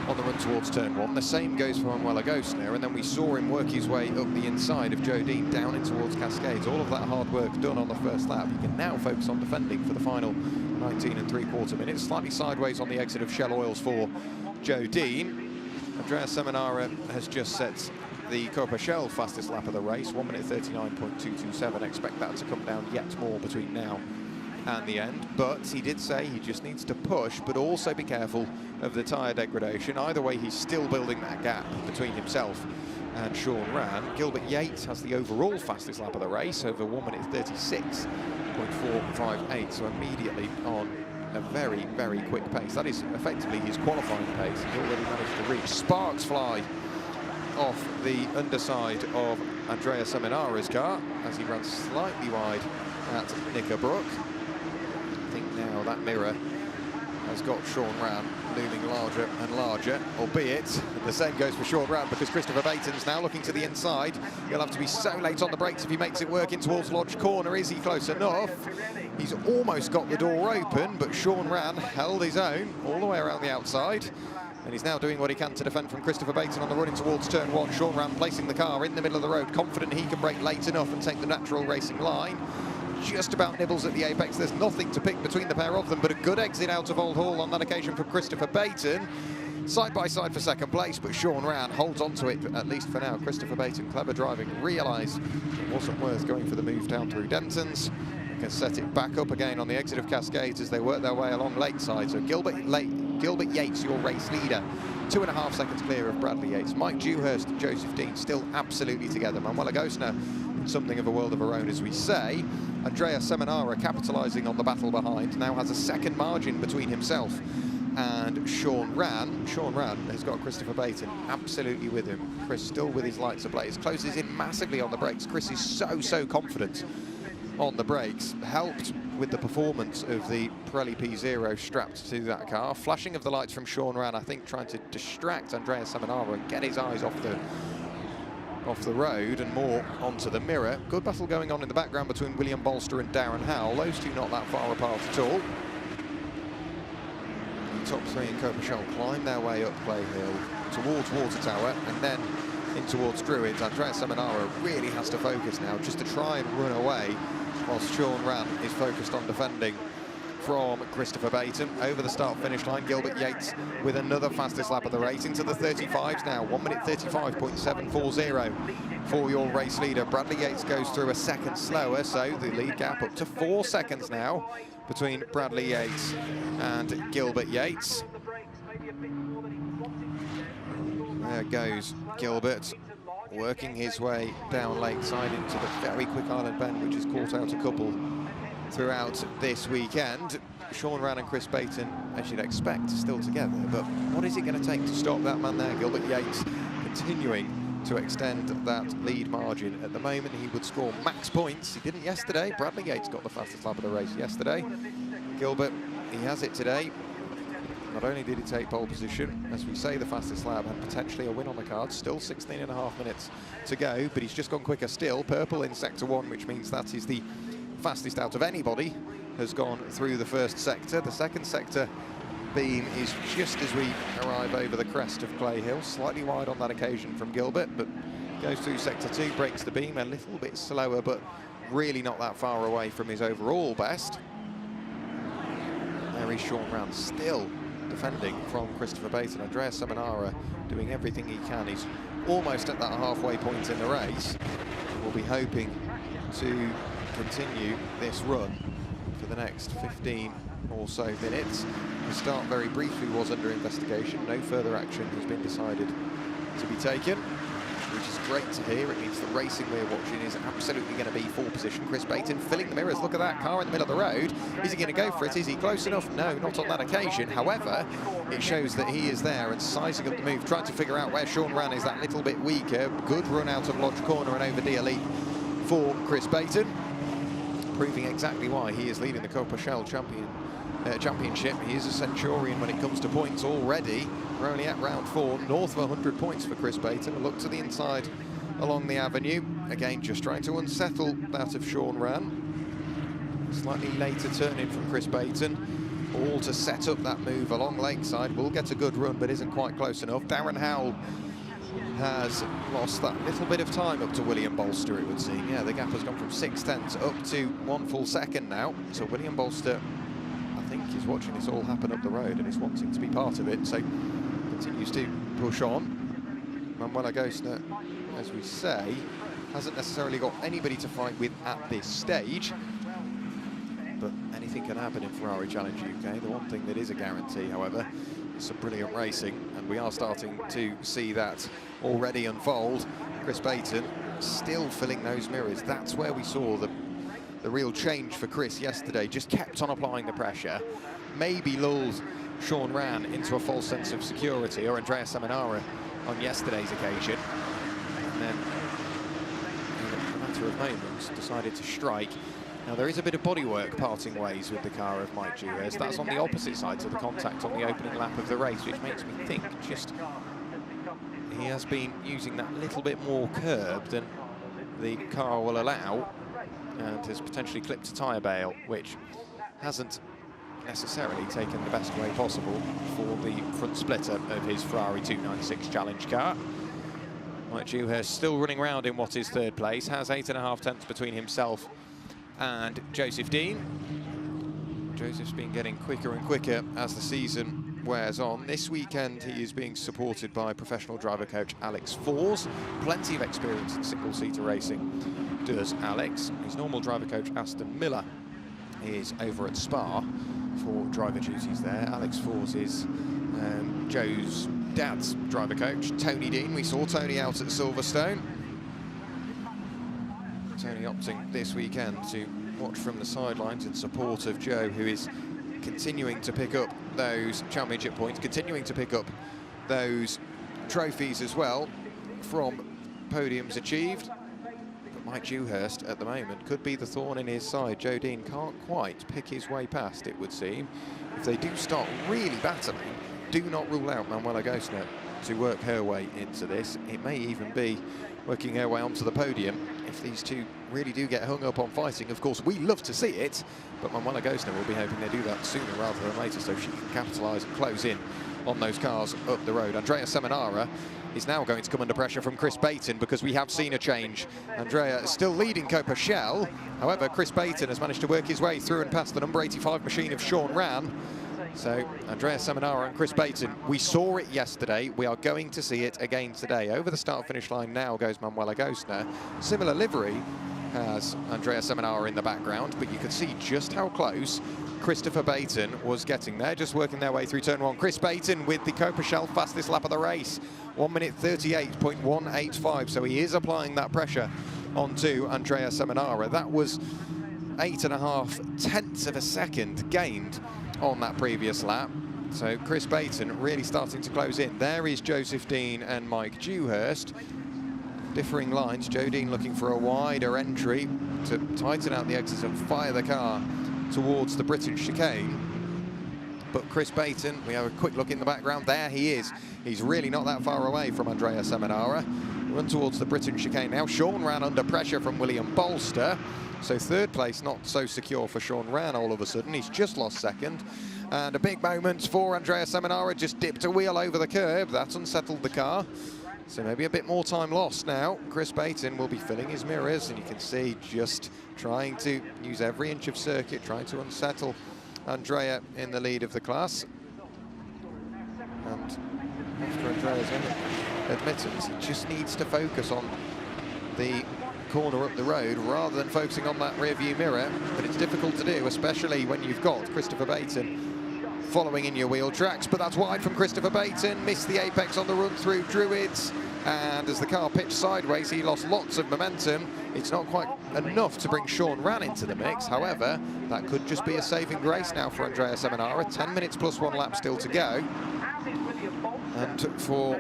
on the run towards turn 1. The same goes for Manuel Agostner, and then we saw him work his way up the inside of Joe Dean down in towards Cascades. All of that hard work done on the first lap. He can now focus on defending for the final 19 3/4 minutes. Slightly sideways on the exit of Shell Oils for Joe Dean. Andrea Seminara has just set the Copa Shell fastest lap of the race, 1 minute 39.227. Expect that to come down yet more between now and the end, but he did say he just needs to push, but also be careful of the tyre degradation. Either way, he's still building that gap between himself and Sean Rann. Gilbert Yates has the overall fastest lap of the race, over 1 minute 36.458, so immediately on a very, very quick pace. That is effectively his qualifying pace. He's already managed to reach. Sparks fly off the underside of Andrea Seminara's car as he runs slightly wide at Knickerbrook. I think now that mirror has got Sean Rann looming larger and larger, albeit the same goes for Sean Rann because Christopher Baton's now looking to the inside. He'll have to be so late on the brakes if he makes it work in towards Lodge Corner. Is he close enough? He's almost got the door open, but Sean Rann held his own all the way around the outside. And he's now doing what he can to defend from Christopher Baton on the run in towards turn 1. Sean Rann placing the car in the middle of the road, confident he can brake late enough and take the natural racing line. Just about nibbles at the apex. There's nothing to pick between the pair of them, but a good exit out of Old Hall on that occasion from Christopher Baton. Side by side for second place, but Sean Rann holds on to it, at least for now. Christopher Baton, clever driving, realised it wasn't worth going for the move down through Denton's. Can set it back up again on the exit of Cascades as they work their way along Lakeside. So Gilbert Yates, your race leader, 2.5 seconds clear of Bradley Yates. Mike Dewhurst and Joseph Dean still absolutely together. Manuel Agostner, something of a world of her own, as we say. Andrea Seminara, capitalising on the battle behind, now has a second margin between himself and Sean Rann. Sean Rann has got Christopher Baton absolutely with him. Chris still with his lights ablaze, closes in massively on the brakes. Chris is so confident on the brakes, helped with the performance of the Pirelli P0 strapped to that car. Flashing of the lights from Sean Rann, I think, trying to distract Andrea Seminara and get his eyes off the road and more onto the mirror. Good battle going on in the background between William Bolster and Darren Howell. Those two not that far apart at all. The top 3 in Copa Shell climb their way up Clay Hill towards Water Tower and then in towards Druids. Andrea Seminara really has to focus now just to try and run away whilst Sean Rann is focused on defending from Christopher Baton. Over the start-finish line, Gilbert Yates with another fastest lap of the race into the 35s now. 1 minute 35.740 for your race leader. Bradley Yates goes through a second slower, so the lead gap up to 4 seconds now between Bradley Yates and Gilbert Yates. There goes Gilbert, working his way down Lakeside into the very quick Island Bend, which has caught out a couple throughout this weekend. Sean Rann and Chris Baton, as you'd expect, still together, but what is it going to take to stop that man there? Gilbert Yates continuing to extend that lead margin. At the moment, he would score max points. He didn't yesterday. Bradley Yates got the fastest lap of the race yesterday. Gilbert, he has it today. Not only did he take pole position, as we say, the fastest lap, and potentially a win on the cards. Still 16.5 minutes to go, but he's just gone quicker still. Purple in sector 1, which means that is the fastest out of anybody, has gone through the first sector. The second sector beam is just as we arrive over the crest of Clay Hill. Slightly wide on that occasion from Gilbert, but goes through sector 2, breaks the beam a little bit slower, but really not that far away from his overall best. There is Sean Rann still defending from Christopher Baton. Andrea Seminara doing everything he can. He's almost at that halfway point in the race. We'll be hoping to continue this run for the next 15 or so minutes. The start very briefly was under investigation. No further action has been decided to be taken, which is great to hear. It means the racing we're watching is absolutely going to be full position. Chris Baton filling the mirrors. Look at that car in the middle of the road. Is he going to go for it? Is he close enough? No, not on that occasion. However, it shows that he is there and sizing up the move, trying to figure out where Sean Rann is that little bit weaker. Good run out of Lodge Corner and over D'Elite for Chris Baton, proving exactly why he is leading the Copa Shell Championship. He is a centurion when it comes to points already. We're only at round 4, north of 100 points for Chris Baton. A look to the inside along the avenue. Again, just trying to unsettle that of Sean Rann. Slightly later turning from Chris Baton. All to set up that move along Lakeside. Will get a good run, but isn't quite close enough. Darren Howell has lost that little bit of time up to William Bolster, it would seem. Yeah, the gap has gone from 6/10 up to 1 full second now. So William Bolster, I think, is watching this all happen up the road and is wanting to be part of it. So continues to push on. Manuel Agostner, as we say, hasn't necessarily got anybody to fight with at this stage. But anything can happen in Ferrari Challenge UK. The one thing that is a guarantee, however, is some brilliant racing, and we are starting to see that already unfold. Chris Baton still filling those mirrors. That's where we saw the real change for Chris yesterday. Just kept on applying the pressure. Maybe lulled Sean Rann into a false sense of security, or Andrea Seminara on yesterday's occasion. And then, in a matter of moments, decided to strike. Now, there is a bit of bodywork parting ways with the car of Mike Dewhurst. That's on the opposite side to the contact on the opening lap of the race, which makes me think just he has been using that little bit more curb than the car will allow, and has potentially clipped a tyre bail, which hasn't necessarily taken the best way possible for the front splitter of his Ferrari 296 Challenge car. Mike Dewhurst still running around in what is third place, has 8.5 tenths between himself and Joseph Dean. Joseph's been getting quicker and quicker as the season wears on. This weekend he is being supported by professional driver coach Alex Fors. Plenty of experience in single-seater racing does Alex. His normal driver coach Aston Miller is over at Spa for driver duties there. Alex Fors is Joe's dad's driver coach, Tony Dean. We saw Tony out at Silverstone. Tony opting this weekend to watch from the sidelines in support of Joe, who is continuing to pick up those championship points, continuing to pick up those trophies as well from podiums achieved. But Mike Dewhurst at the moment could be the thorn in his side. Joe Dean can't quite pick his way past, it would seem. If they do start really battling, do not rule out Manuela Gostner to work her way into this. It may even be working her way onto the podium if these two really do get hung up on fighting. Of course, we love to see it, but Manuela Gostner will be hoping they do that sooner rather than later, so she can capitalise and close in on those cars up the road. Andrea Seminara is now going to come under pressure from Chris Baton, because we have seen a change. Andrea is still leading Copa Shell. However, Chris Baton has managed to work his way through and past the number 85 machine of Sean Rann. So Andrea Seminara and Chris Baton, we saw it yesterday, we are going to see it again today. Over the start-finish line now goes Manuela Gostner. Similar livery has Andrea Seminara in the background, but you could see just how close Christopher Baton was getting there, just working their way through turn 1. Chris Baton with the Copa Shell fastest lap of the race, 1 minute 38.185, so he is applying that pressure onto Andrea Seminara. That was 8.5 tenths of a second gained on that previous lap. So Chris Baton really starting to close in. There is Joseph Dean and Mike Dewhurst. Differing lines. Joe Dean looking for a wider entry to tighten out the exits and fire the car towards the Britain chicane. But Chris Baton, we have a quick look in the background. There he is. He's really not that far away from Andrea Seminara. Run towards the Britain chicane now. Sean Rann under pressure from William Bolster. So third place not so secure for Sean Rann all of a sudden. He's just lost second. And a big moment for Andrea Seminara. Just dipped a wheel over the curb. That's unsettled the car. So maybe a bit more time lost now. Chris Baton will be filling his mirrors, and you can see just trying to use every inch of circuit, trying to unsettle Andrea in the lead of the class. And after Andrea's own admittance, he just needs to focus on the corner up the road rather than focusing on that rear view mirror. But it's difficult to do, especially when you've got Christopher Baton following in your wheel tracks. But that's wide from Christopher Baton, missed the apex on the run through Druids, and as the car pitched sideways, he lost lots of momentum. It's not quite enough to bring Sean Rann into the mix. However, that could just be a saving grace now for Andrea Seminara. 10 minutes plus 1 lap still to go. And for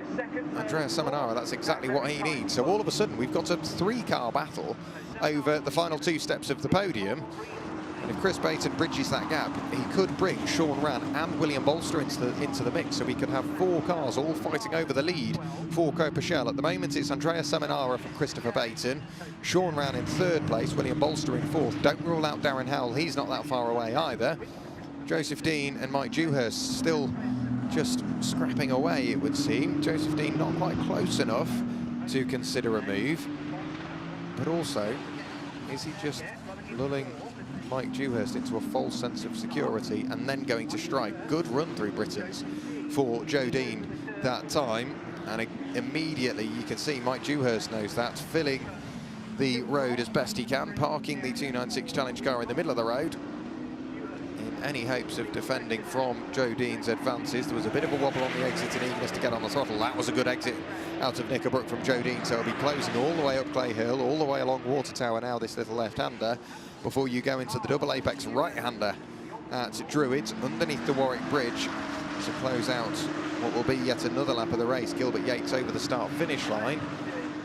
Andrea Seminara, that's exactly what he needs. So all of a sudden, we've got a 3-car battle over the final 2 steps of the podium. And if Chris Baton bridges that gap, he could bring Sean Rann and William Bolster into the mix, so we could have 4 cars all fighting over the lead for Coperchel. At the moment, it's Andrea Seminara from Christopher Baton, Sean Rann in 3rd place, William Bolster in 4th. Don't rule out Darren Howell, he's not that far away either. Joseph Dean and Mike Dewhurst still just scrapping away, it would seem. Joseph Dean not quite close enough to consider a move, but also, is he just lulling Mike Dewhurst into a false sense of security and then going to strike? Good run through Britons for Joe Dean that time, and immediately you can see Mike Dewhurst knows that, filling the road as best he can, parking the 296 Challenge car in the middle of the road in any hopes of defending from Joe Dean's advances. There was a bit of a wobble on the exit and eagerness to get on the throttle. That was a good exit out of Knickerbrook from Joe Dean, so he'll be closing all the way up Clay Hill, all the way along Water Tower now, this little left-hander, before you go into the double apex right-hander at Druids underneath the Warwick Bridge to close out what will be yet another lap of the race. Gilbert Yates over the start-finish line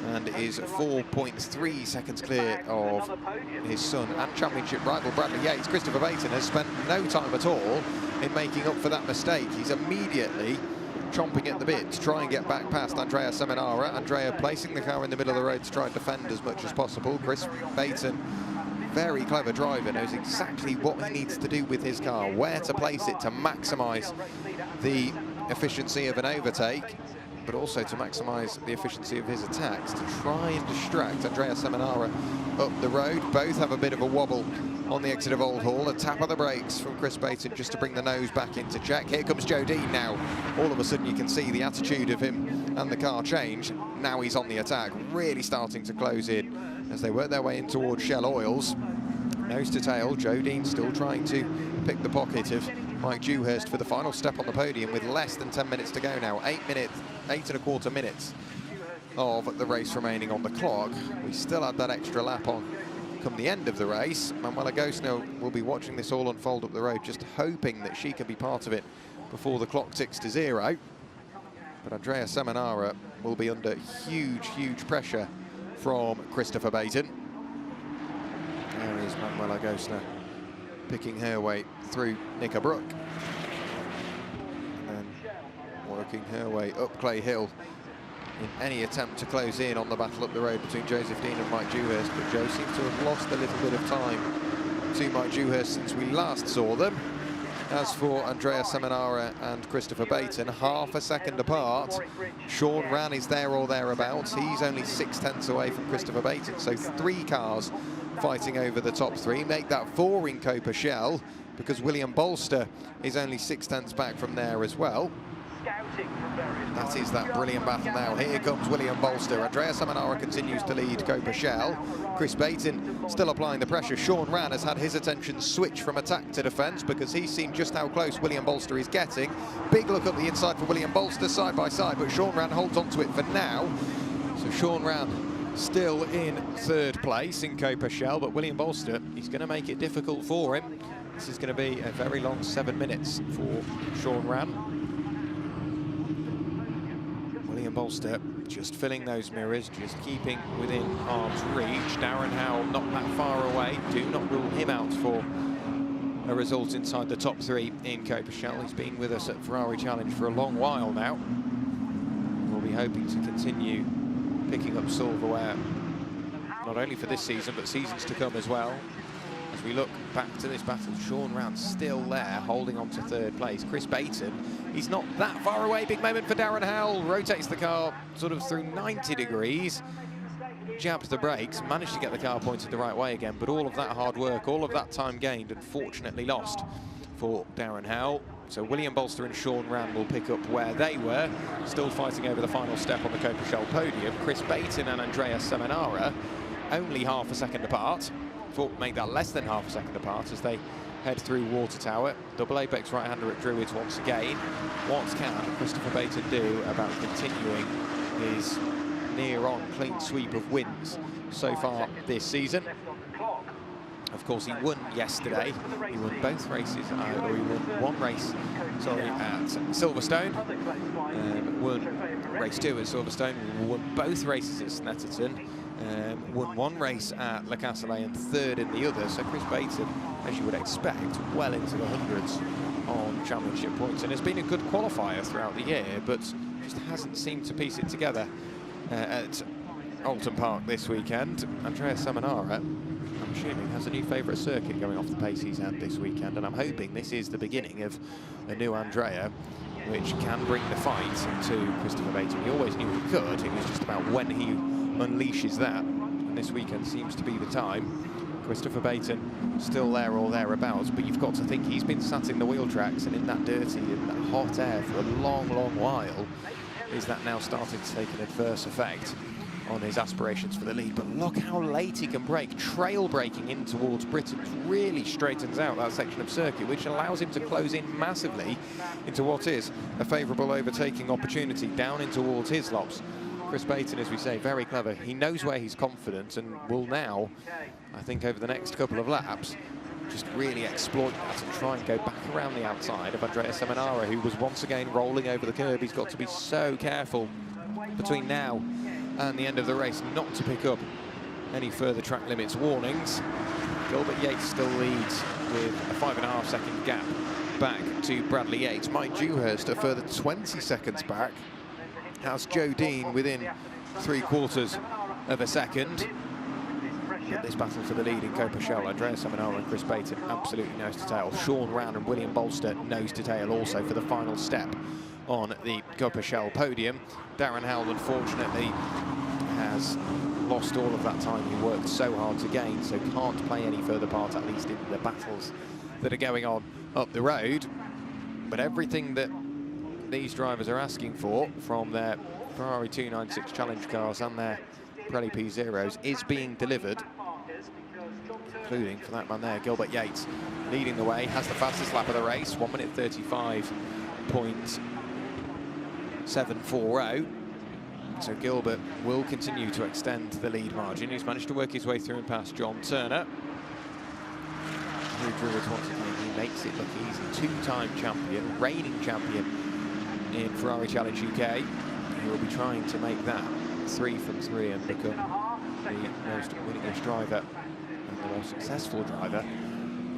and is 4.3 seconds clear of his son and championship rival Bradley Yates. Christopher Baton has spent no time at all in making up for that mistake. He's immediately chomping at the bit to try and get back past Andrea Seminara. Andrea placing the car in the middle of the road to try and defend as much as possible. Chris Baton, very clever driver, knows exactly what he needs to do with his car, where to place it to maximise the efficiency of an overtake, but also to maximise the efficiency of his attacks, to try and distract Andrea Seminara up the road. Both have a bit of a wobble on the exit of Old Hall. A tap of the brakes from Chris Baton just to bring the nose back into check. Here comes Joe Dean now. All of a sudden you can see the attitude of him and the car change. Now he's on the attack, really starting to close in as they work their way in towards Shell Oils. Nose to tail, Joe Dean still trying to pick the pocket of Mike Dewhurst for the final step on the podium with less than 10 minutes to go now. 8.25 minutes of the race remaining on the clock. We still had that extra lap on come the end of the race. Manuela Gosno will be watching this all unfold up the road, just hoping that she can be part of it before the clock ticks to 0. But Andrea Seminara will be under huge pressure from Christopher Baton. There is Manuela Gosno picking her way through Knickerbrook and working her way up Clay Hill in any attempt to close in on the battle up the road between Joseph Dean and Mike Dewhurst. But Joe seems to have lost a little bit of time to Mike Dewhurst since we last saw them. As for Andrea Seminara and Christopher Baton, half a second apart. Sean Rann is there or thereabouts. He's only 6/10 away from Christopher Baton, so 3 cars fighting over the top 3. Make that 4 in Coperchel, because William Bolster is only 6/10 back from there as well. That is that brilliant battle now. Here comes William Bolster. Andrea Seminara continues to lead Coperchel. Chris Baton still applying the pressure. Sean Rann has had his attention switch from attack to defence because he's seen just how close William Bolster is getting. Big look up the inside for William Bolster, side by side, but Sean Rann holds on to it for now. So Sean Rann still in 3rd place in Coperchel, but William Bolster, he's going to make it difficult for him. This is going to be a very long 7 minutes for Sean Rann. William Bolster just filling those mirrors, just keeping within arm's reach. Darren Howell not that far away. Do not rule him out for a result inside the top 3 in Coperchel. He's been with us at Ferrari Challenge for a long while now. We'll be hoping to continue picking up silverware, not only for this season, but seasons to come as well. As we look back to this battle, Sean Rann still there, holding on to 3rd place. Chris Baton, he's not that far away. Big moment for Darren Howell. Rotates the car sort of through 90 degrees. Jabbed the brakes, managed to get the car pointed the right way again, but all of that hard work, all of that time gained, unfortunately lost for Darren Howell. So William Bolster and Sean Rann will pick up where they were, still fighting over the final step on the Coperchel podium. Chris Baton and Andrea Seminara only half a second apart. Make that less than half a second apart as they head through Water Tower. Double apex right-hander at Druids once again. What can Christopher Baton do about continuing his near-on clean sweep of wins so far this season? Of course, he won yesterday. He won both races, or he won one race, sorry, at Silverstone. Won race 2 at Silverstone. Won both races at Snetterton. Won one race at Le Castellet and third in the other. So Chris Baton, as you would expect, well into the hundreds on championship points, and has been a good qualifier throughout the year, but just hasn't seemed to piece it together at Oulton Park this weekend. Andrea Seminara, I'm assuming, has a new favourite circuit going off the pace he's had this weekend, and I'm hoping this is the beginning of a new Andrea, which can bring the fight to Christopher Baton. He always knew he could. It was just about when he unleashes that, and this weekend seems to be the time. Christopher Baton still there or thereabouts, but you've got to think he's been sat in the wheel tracks and in that dirty and that hot air for a long, long while. Is that now starting to take an adverse effect on his aspirations for the lead? But look how late he can brake. Trail braking in towards Britain really straightens out that section of circuit, which allows him to close in massively into what is a favourable overtaking opportunity down in towards his lops. Chris Baton, as we say, very clever. He knows where he's confident and will now, I think, over the next couple of laps, just really exploit that and try and go back around the outside of Andrea Seminara, who was once again rolling over the curb. He's got to be so careful between now and the end of the race not to pick up any further track limits warnings. Gilbert Yates still leads with a 5.5 second gap back to Bradley Yates. Mike Dewhurst a further 20 seconds back. Has Joe Dean within 3/4 of a second. But this battle for the lead in Copa-Shell, Andrea Seminara and Chris Baton absolutely nose to tail. Sean Rann and William Bolster nose to tail also for the final step on the Copa-Shell podium. Darren Howell, unfortunately, has lost all of that time he worked so hard to gain, so can't play any further part, at least in the battles that are going on up the road. But everything that these drivers are asking for from their Ferrari 296 Challenge cars and their Pirelli P0s is being delivered, including, for that man there, Gilbert Yates, leading the way, has the fastest lap of the race, 1 minute 35.740. So Gilbert will continue to extend the lead margin. He's managed to work his way through and past John Turner, who drew it once again. He makes it look easy. Two-time champion, reigning champion in Ferrari Challenge UK. He will be trying to make that 3 from 3 and become the most winningest driver and the most successful driver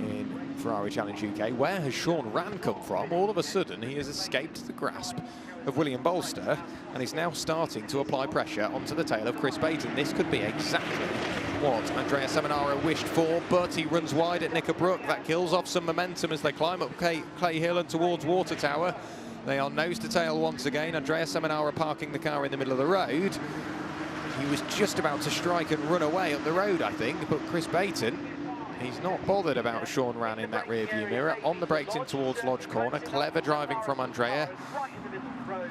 in Ferrari Challenge UK. Where has Sean Rann come from? All of a sudden, he has escaped the grasp of William Bolster and is now starting to apply pressure onto the tail of Chris Baton. This could be exactly what Andrea Seminara wished for, but he runs wide at Knickerbrook. That kills off some momentum as they climb up Clay Hill and towards Water Tower. They are nose to tail once again. Andrea Seminara parking the car in the middle of the road. He was just about to strike and run away up the road, I think, but Chris Baton, he's not bothered about Sean Rann in that rear-view mirror. On the brakes in towards Lodge Corner. Clever driving from Andrea.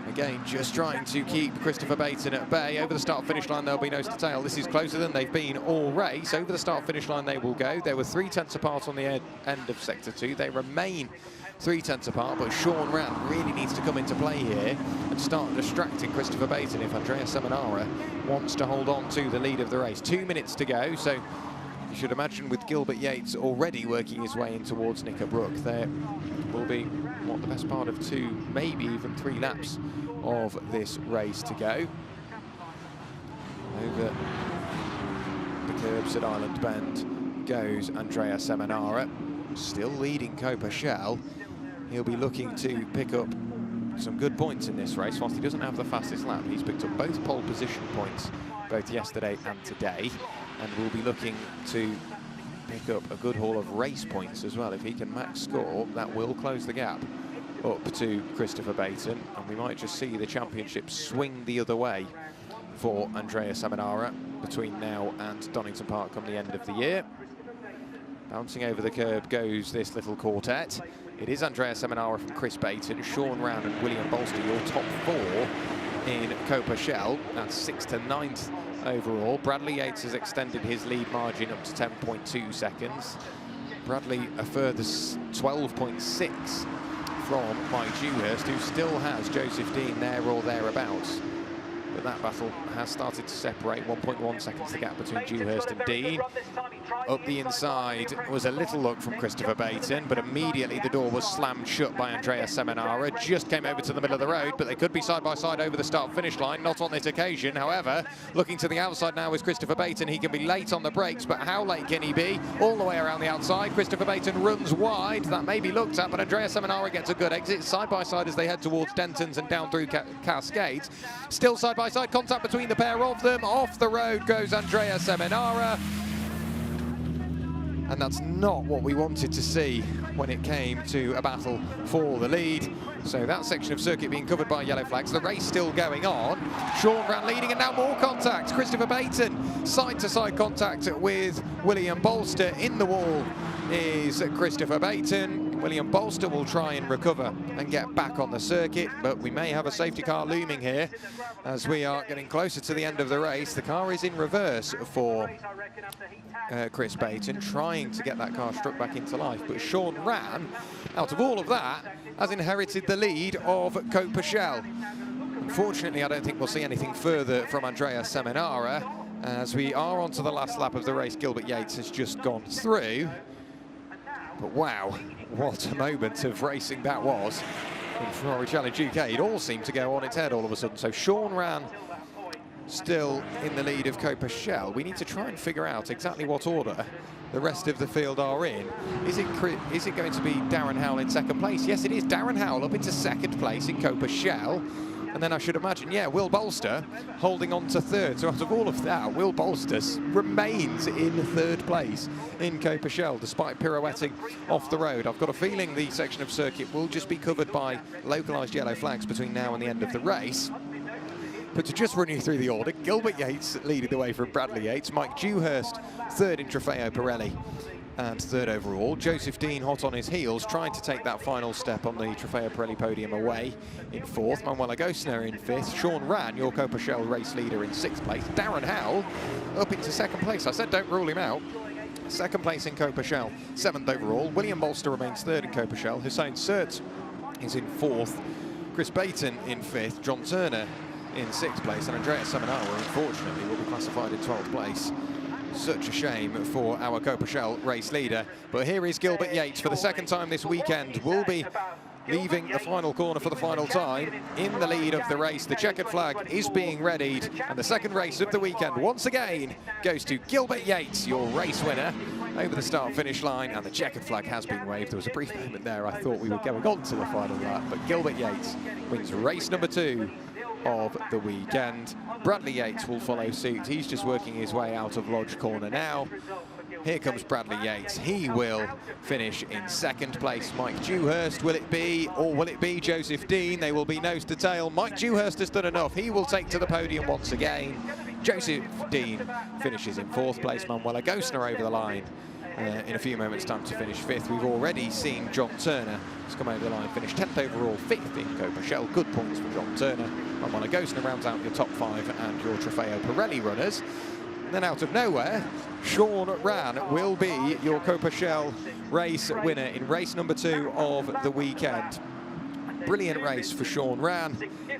Again, just trying to keep Christopher Baton at bay. Over the start-finish line, they'll be nose to tail. This is closer than they've been all race. Over the start-finish line, they will go. They were 3/10 apart on the end of Sector 2. They remain 3/10 apart, but Sean Rann really needs to come into play here and start distracting Christopher Baton if Andrea Seminara wants to hold on to the lead of the race. 2 minutes to go, so you should imagine with Gilbert Yates already working his way in towards Knickerbrook, there will be, what, the best part of 2, maybe even 3 laps of this race to go. Over the curbs at Island Bend goes Andrea Seminara, still leading Copa-Shell. He'll be looking to pick up some good points in this race. Whilst he doesn't have the fastest lap, he's picked up both pole position points both yesterday and today, and will be looking to pick up a good haul of race points as well. If he can max score, that will close the gap up to Christopher Baton, and we might just see the championship swing the other way for Andrea Seminara between now and Donington Park come the end of the year. Bouncing over the curb goes this little quartet. It is Andrea Seminara from Chris Baton, Sean Rann and William Bolster, your top 4 in Copa-Shell. That's 6th to 9th overall. Bradley Yates has extended his lead margin up to 10.2 seconds. Bradley a further 12.6 from Mike Dewhurst, who still has Joseph Dean there or thereabouts. But that battle has started to separate. 1.1 seconds the gap between Dewhurst and Dean. Up the inside was a little look from Christopher Baton, but immediately the door was slammed shut by Andrea Seminara. Just came over to the middle of the road, but they could be side by side over the start-finish line. Not on this occasion, however. Looking to the outside now is Christopher Baton. He can be late on the brakes, but how late can he be? All the way around the outside. Christopher Baton runs wide. That may be looked at, but Andrea Seminara gets a good exit. Side by side as they head towards Denton's and down through Cascades. Still side by side contact between the pair of them. Off the road goes Andrea Seminara. And that's not what we wanted to see when it came to a battle for the lead. So that section of circuit being covered by yellow flags. The race still going on. Sean Ran leading, and now more contact. Christopher Baton, side-to-side contact with William Bolster. In the wall is Christopher Baton. William Bolster will try and recover and get back on the circuit, but we may have a safety car looming here as we are getting closer to the end of the race. The car is in reverse for Chris Baton, trying to get that car struck back into life. But Sean Ran, out of all of that, has inherited the lead of Cope-Pachel. Unfortunately, I don't think we'll see anything further from Andrea Seminara. As we are onto the last lap of the race, Gilbert Yates has just gone through. But wow, what a moment of racing that was in Ferrari Challenge UK. It all seemed to go on its head all of a sudden. So Sean Ran still in the lead of Cope-Pachel. We need to try and figure out exactly what order the rest of the field are in. Is it going to be Darren Howell in second place? Yes, it is. Darren Howell up into second place in Cope-Pachel. And then I should imagine, yeah, Will Bolster holding on to third. So out of all of that, Will Bolster remains in third place in Cope-Pachel, despite pirouetting off the road. I've got a feeling the section of circuit will just be covered by localised yellow flags between now and the end of the race. But to just run you through the order, Gilbert Yates leading the way from Bradley Yates, Mike Dewhurst third in Trofeo Pirelli and third overall. Joseph Dean hot on his heels, trying to take that final step on the Trofeo Pirelli podium away in fourth. Manuel Agostinho in fifth. Sean Ran, your Cope-Pachel race leader, in sixth place. Darren Howell up into second place. I said don't rule him out. Second place in Cope-Pachel, seventh overall. William Bolster remains third in Cope-Pachel. Hussein Sert is in fourth. Chris Baton in fifth. John Turner in sixth place. And Andrea Seminara, unfortunately, will be classified in 12th place. Such a shame for our Cope-Pachel race leader. But here is Gilbert Yates for the second time this weekend. Will be leaving the final corner for the final time in the lead of the race. The checkered flag is being readied, and the second race of the weekend once again goes to Gilbert Yates, your race winner, over the start-finish line, and the checkered flag has been waved. There was a brief moment there I thought we were going on to the final lap, but Gilbert Yates wins race number 2 of the weekend. Bradley Yates will follow suit. He's just working his way out of Lodge Corner now. Here comes Bradley Yates. He will finish in second place. Mike Dewhurst, will it be, or will it be Joseph Dean? They will be nose to tail. Mike Dewhurst has done enough. He will take to the podium once again. Joseph Dean finishes in fourth place. Manuel Agostinho over the line in a few moments' time to finish fifth. We've already seen John Turner has come over the line, finished 10th overall, 5th in Cope-Pachel. Good points for John Turner. Manuel Agostinho rounds out your top 5 and your Trofeo Pirelli runners. And then out of nowhere, Sean Ran will be your Cope-Pachel race winner in race number 2 of the weekend. Brilliant race for Sean Ran.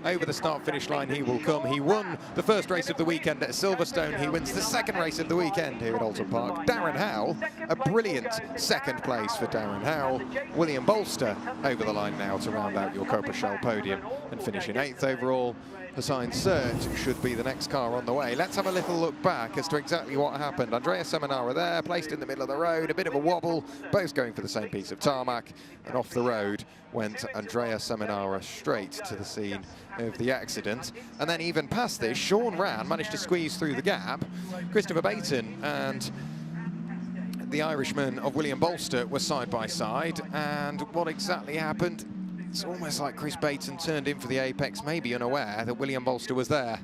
Over the start-finish line he will come. He won the first race of the weekend at Silverstone. He wins the second race of the weekend here at Oulton Park. Darren Howell, a brilliant second place for Darren Howell. William Bolster over the line now to round out your Cope-Pachel podium and finish in 8th overall. Hussein Sert should be the next car on the way. Let's have a little look back as to exactly what happened. Andrea Seminara there, placed in the middle of the road, a bit of a wobble, both going for the same piece of tarmac, and off the road went Andrea Seminara straight to the scene of the accident. And then even past this, Sean Ran managed to squeeze through the gap. Christopher Baton and the Irishman of William Bolster were side by side, and what exactly happened? It's almost like Chris Baton turned in for the apex, maybe unaware that William Bolster was there.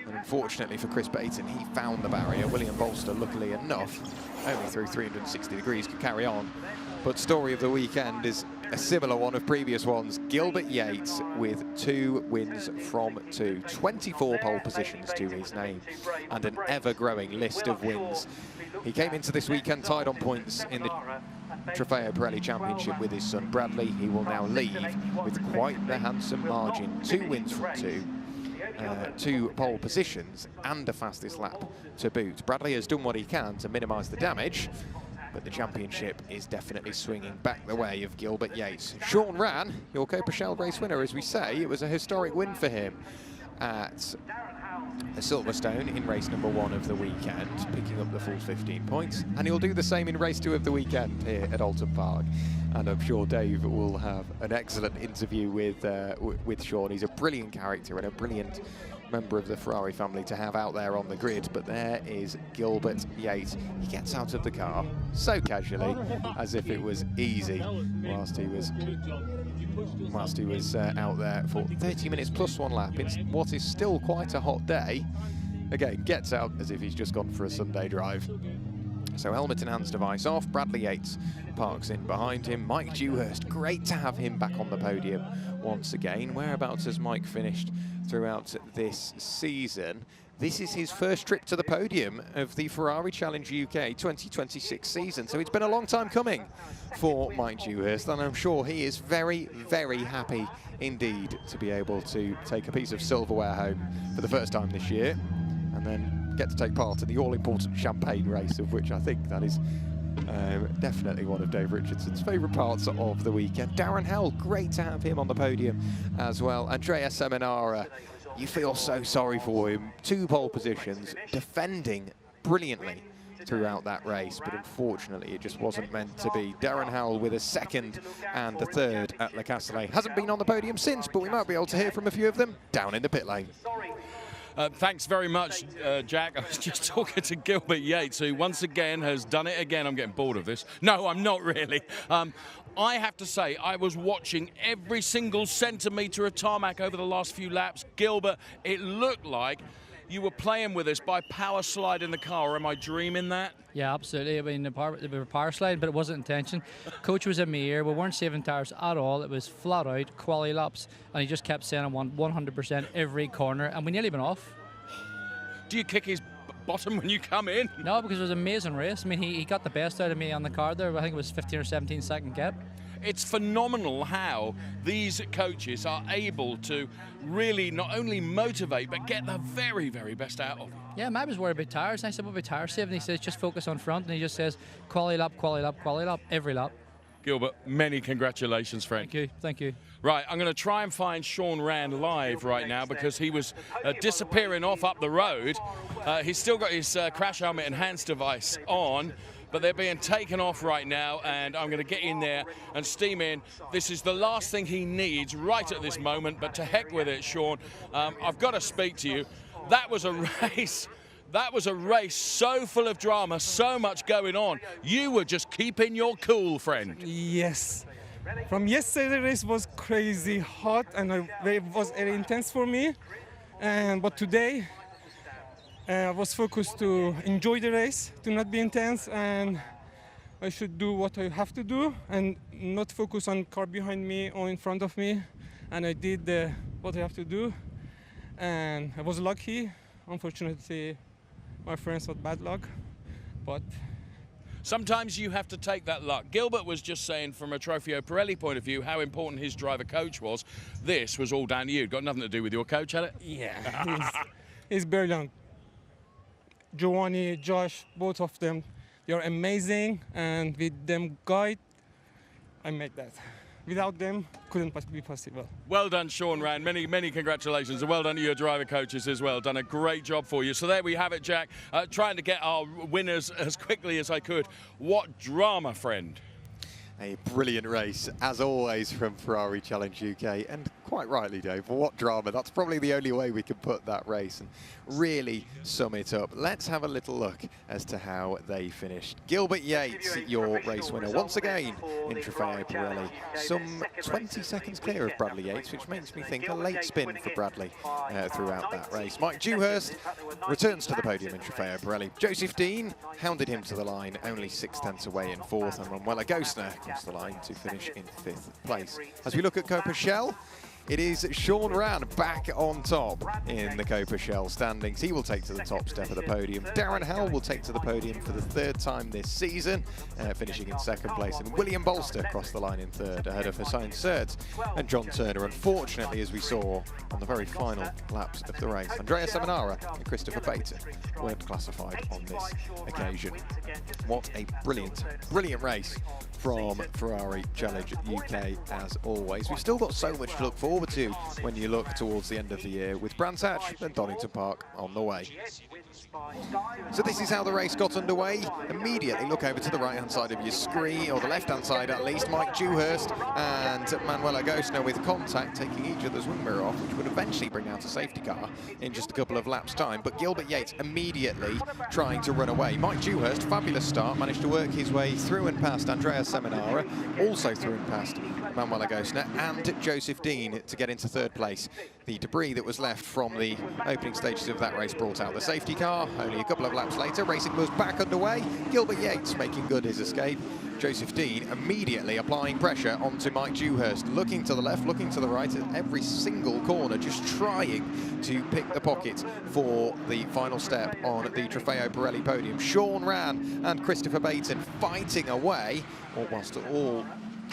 And unfortunately for Chris Baton, he found the barrier. William Bolster, luckily enough, only through 360 degrees, could carry on. But story of the weekend is a similar one of previous ones. Gilbert Yates with 2 wins from 2. 24 pole positions to his name and an ever-growing list of wins. He came into this weekend tied on points in the Ferrari Championship with his son Bradley. He will now leave with quite the handsome margin. 2 wins from 2. 2 pole positions and a fastest lap to boot. Bradley has done what he can to minimise the damage, but the championship is definitely swinging back the way of Gilbert Yates. Sean Rann, your Copa Shell race winner, as we say, it was a historic win for him at Silverstone in race number 1 of the weekend, picking up the full 15 points, and he'll do the same in race 2 of the weekend here at Oulton Park. And I'm sure Dave will have an excellent interview with Sean. He's a brilliant character and a brilliant member of the Ferrari family to have out there on the grid. But there is Gilbert Yates. He gets out of the car so casually, as if it was easy, whilst he was out there for 30 minutes plus 1 lap in what is still quite a hot day. Again, gets out as if he's just gone for a Sunday drive. So helmet and hands device off. Bradley Yates parks in behind him. Mike Dewhurst, great to have him back on the podium once again. Whereabouts has Mike finished throughout this season? This is his first trip to the podium of the Ferrari Challenge UK 2026 season. So it's been a long time coming for Mike Dewhurst, and I'm sure he is very, very happy indeed to be able to take a piece of silverware home for the first time this year, and then get to take part in the all-important champagne race, of which I think that is definitely one of Dave Richardson's favourite parts of the weekend. Darren Hell, great to have him on the podium as well. Andrea Seminara, you feel so sorry for him. 2 pole positions, defending brilliantly throughout that race, but unfortunately it just wasn't meant to be. Darren Howell with a 2nd and a 3rd at Le Castellet. Hasn't been on the podium since, but we might be able to hear from a few of them down in the pit lane. Thanks very much, Jack. I was just talking to Gilbert Yates, who once again has done it again. I'm getting bored of this. No, I'm not really. I have to say, I was watching every single centimetre of tarmac over the last few laps. Gilbert, it looked like you were playing with us by power slide in the car, or am I dreaming that? Yeah, absolutely. I mean, we were power slide, but it wasn't intention. Coach was in my ear. We weren't saving tyres at all. It was flat out quality laps, and he just kept saying I want 100% every corner, and we nearly went off. Do you kick his bottom when you come in? No, because it was an amazing race. I mean, he got the best out of me on the car there. I think it was 15 or 17 second gap. It's phenomenal how these coaches are able to really not only motivate, but get the very, very best out of them. Yeah, Matt was worried about tyres. And I said, what about tyre saving? He says, just focus on front. And he just says, quality lap, quality lap, quality lap, every lap. Gilbert, many congratulations, friend. Thank you, thank you. Right, I'm going to try and find Sean Rand live right now because he was disappearing off up the road. He's still got his crash helmet and hands device on, but they're being taken off right now, and I'm going to get in there and steam in. This is the last thing he needs right at this moment, but to heck with it, Sean. I've got to speak to you. That was a race. That was a race so full of drama, so much going on. You were just keeping your cool, friend. Yes. From yesterday, the race was crazy hot and it was very intense for me. But today, I was focused to enjoy the race, to not be intense, and I should do what I have to do and not focus on car behind me or in front of me. And I did what I have to do, and I was lucky. Unfortunately, my friends had bad luck, but sometimes you have to take that luck. Gilbert was just saying from a Trofeo Pirelli point of view how important his driver coach was. This was all down to you. Got nothing to do with your coach, had it? Yeah, he's very young. Giovanni, Josh, both of them, they're amazing, and with them guide, I made that. Without them, couldn't be possible. Well done, Sean Rand. Many, many congratulations, and well done to your driver coaches as well. Done a great job for you. So there we have it, Jack. Trying to get our winners as quickly as I could. What drama, friend. A brilliant race, as always, from Ferrari Challenge UK. And Quite rightly, Dave. What drama. That's probably the only way we can put that race and really sum it up. Let's have a little look as to how they finished. Gilbert Yates, your race winner, once again in Trofeo Pirelli. Some 20 seconds clear of Bradley Yates, which makes me think a late spin for Bradley throughout that race. Mike Dewhurst returns to the podium in Trofeo Pirelli. Joseph Dean hounded him to the line, only 6/10 away in 4th, and Manuela Gosner crossed the line to finish in 5th place. As we look at Copa-Shell, it is Sean Rann back on top in the Copa-Shell standings. He will take to the top step of the podium. Darren Hell will take to the podium for the 3rd time this season, finishing in 2nd place. And William Bolster crossed the line in 3rd, ahead of Hussein Serds and John Turner. Unfortunately, as we saw on the very final laps of the race, Andrea Seminara and Christopher Baton weren't classified on this occasion. What a brilliant, brilliant race from Ferrari Challenge UK, as always. We've still got so much to look forward to when you look towards the end of the year, with Brands Hatch and Oulton Park on the way. So this is how the race got underway. Immediately look over to the right-hand side of your screen, or the left-hand side at least. Mike Dewhurst and Manuela Gosner with contact, taking each other's wing mirror off, which would eventually bring out a safety car in just a couple of laps' time. But Gilbert Yates immediately trying to run away. Mike Dewhurst, fabulous start, managed to work his way through and past Andrea Seminara, also through and past Manuela Gosner and Joseph Dean to get into 3rd place. The debris that was left from the opening stages of that race brought out the safety car. Only a couple of laps later, racing was back underway. Gilbert Yates making good his escape. Joseph Dean immediately applying pressure onto Mike Dewhurst, looking to the left, looking to the right at every single corner, just trying to pick the pocket for the final step on the Trofeo Pirelli podium. Sean Rann and Christopher Baton fighting away, or whilst all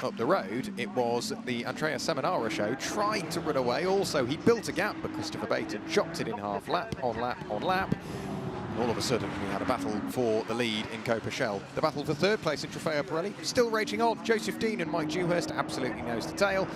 up the road, it was the Andrea Seminara show, tried to run away. Also, he built a gap, but Christopher Baton chopped it in half, lap on lap on lap. And all of a sudden, we had a battle for the lead in Copa-Shell. The battle for 3rd place in Trofeo Pirelli still raging on. Joseph Dean and Mike Dewhurst absolutely nose to tail.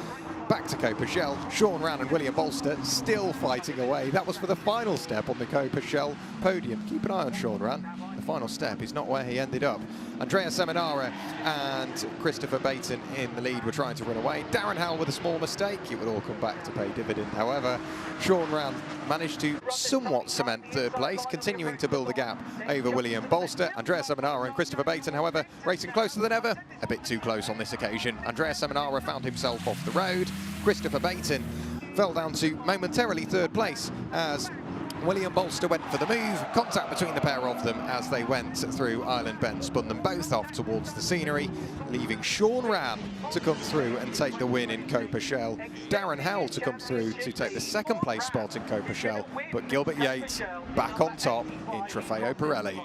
Back to Copa-Shell, Sean Rann and William Bolster still fighting away. That was for the final step on the Copa-Shell podium. Keep an eye on Sean Rann. The final step is not where he ended up. Andrea Seminara and Christopher Baton in the lead were trying to run away. Darren Howell with a small mistake. It would all come back to pay dividend. However, Sean Rann managed to somewhat cement 3rd place, continuing to build a gap over William Bolster. Andrea Seminara and Christopher Baton, however, racing closer than ever. A bit too close on this occasion. Andrea Seminara found himself off the road. Christopher Baton fell down to momentarily 3rd place as William Bolster went for the move. Contact between the pair of them as they went through Island Bend spun them both off towards the scenery, leaving Sean Rann to come through and take the win in Copa-Shell. Darren Howell to come through to take the 2nd place spot in Copa-Shell, but Gilbert Yates back on top in Trofeo Pirelli.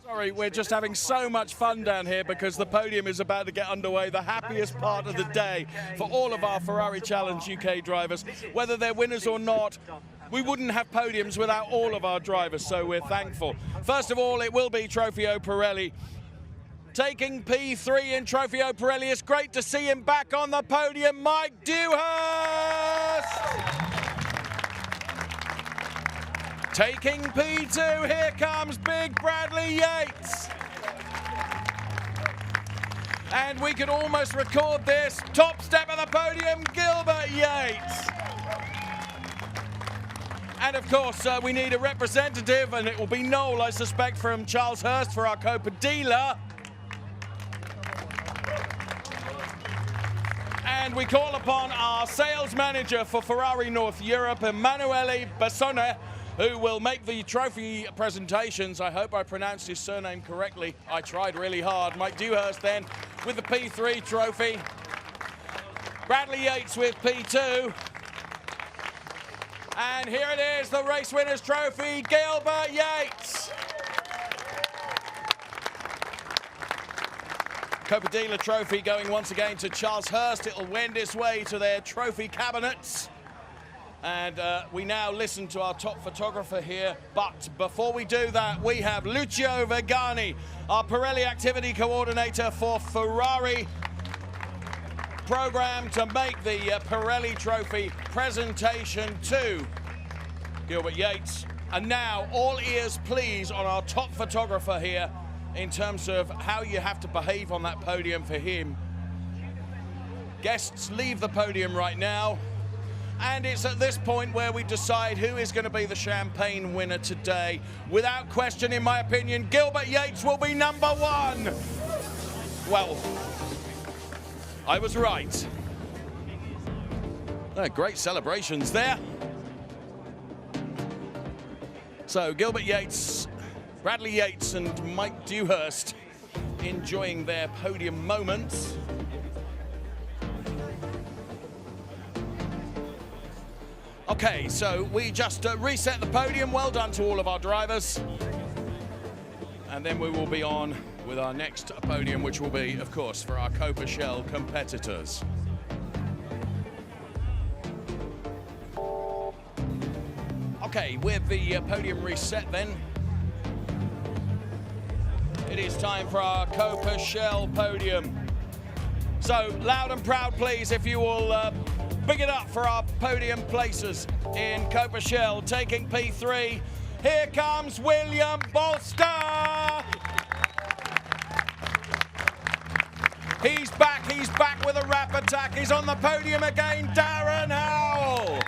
Sorry, we're just having so much fun down here because the podium is about to get underway. The happiest part of the day for all of our Ferrari Challenge UK drivers, whether they're winners or not. We wouldn't have podiums without all of our drivers, so we're thankful. First of all, it will be Trofeo Pirelli. Taking P3 in Trofeo Pirelli, it's great to see him back on the podium, Mike Dewhurst! Taking P2, here comes big Bradley Yates. And we can almost record this. Top step of the podium, Gilbert Yates. And of course, we need a representative, and it will be Noel, I suspect, from Charles Hurst for our Copa dealer. And we call upon our sales manager for Ferrari North Europe, Emanuele Bassone, who will make the trophy presentations. I hope I pronounced his surname correctly. I tried really hard. Mike Dewhurst then with the P3 trophy. Bradley Yates with P2. And here it is, the race winners trophy, Gilbert Yates. Copa Dealer trophy going once again to Charles Hurst. It'll wend its way to their trophy cabinets. And we now listen to our top photographer here. But before we do that, we have Lucio Vergani, our Pirelli activity coordinator for Ferrari program, to make the Pirelli trophy presentation to Gilbert Yates. And now all ears please on our top photographer here in terms of how you have to behave on that podium for him. Guests leave the podium right now. And it's at this point where we decide who is going to be the champagne winner today. Without question, in my opinion, Gilbert Yates will be number one. Well, I was right. Great celebrations there. So Gilbert Yates, Bradley Yates and Mike Dewhurst enjoying their podium moments. Okay, so we just reset the podium. Well done to all of our drivers. And then we will be on with our next podium, which will be, of course, for our Copa Shell competitors. Okay, with the podium reset then, it is time for our Copa Shell podium. So, loud and proud, please, if you will big it up for our podium places in Copa Shell. Taking P3, here comes William Bolster! He's back with a rap attack. He's on the podium again, Darren Howell!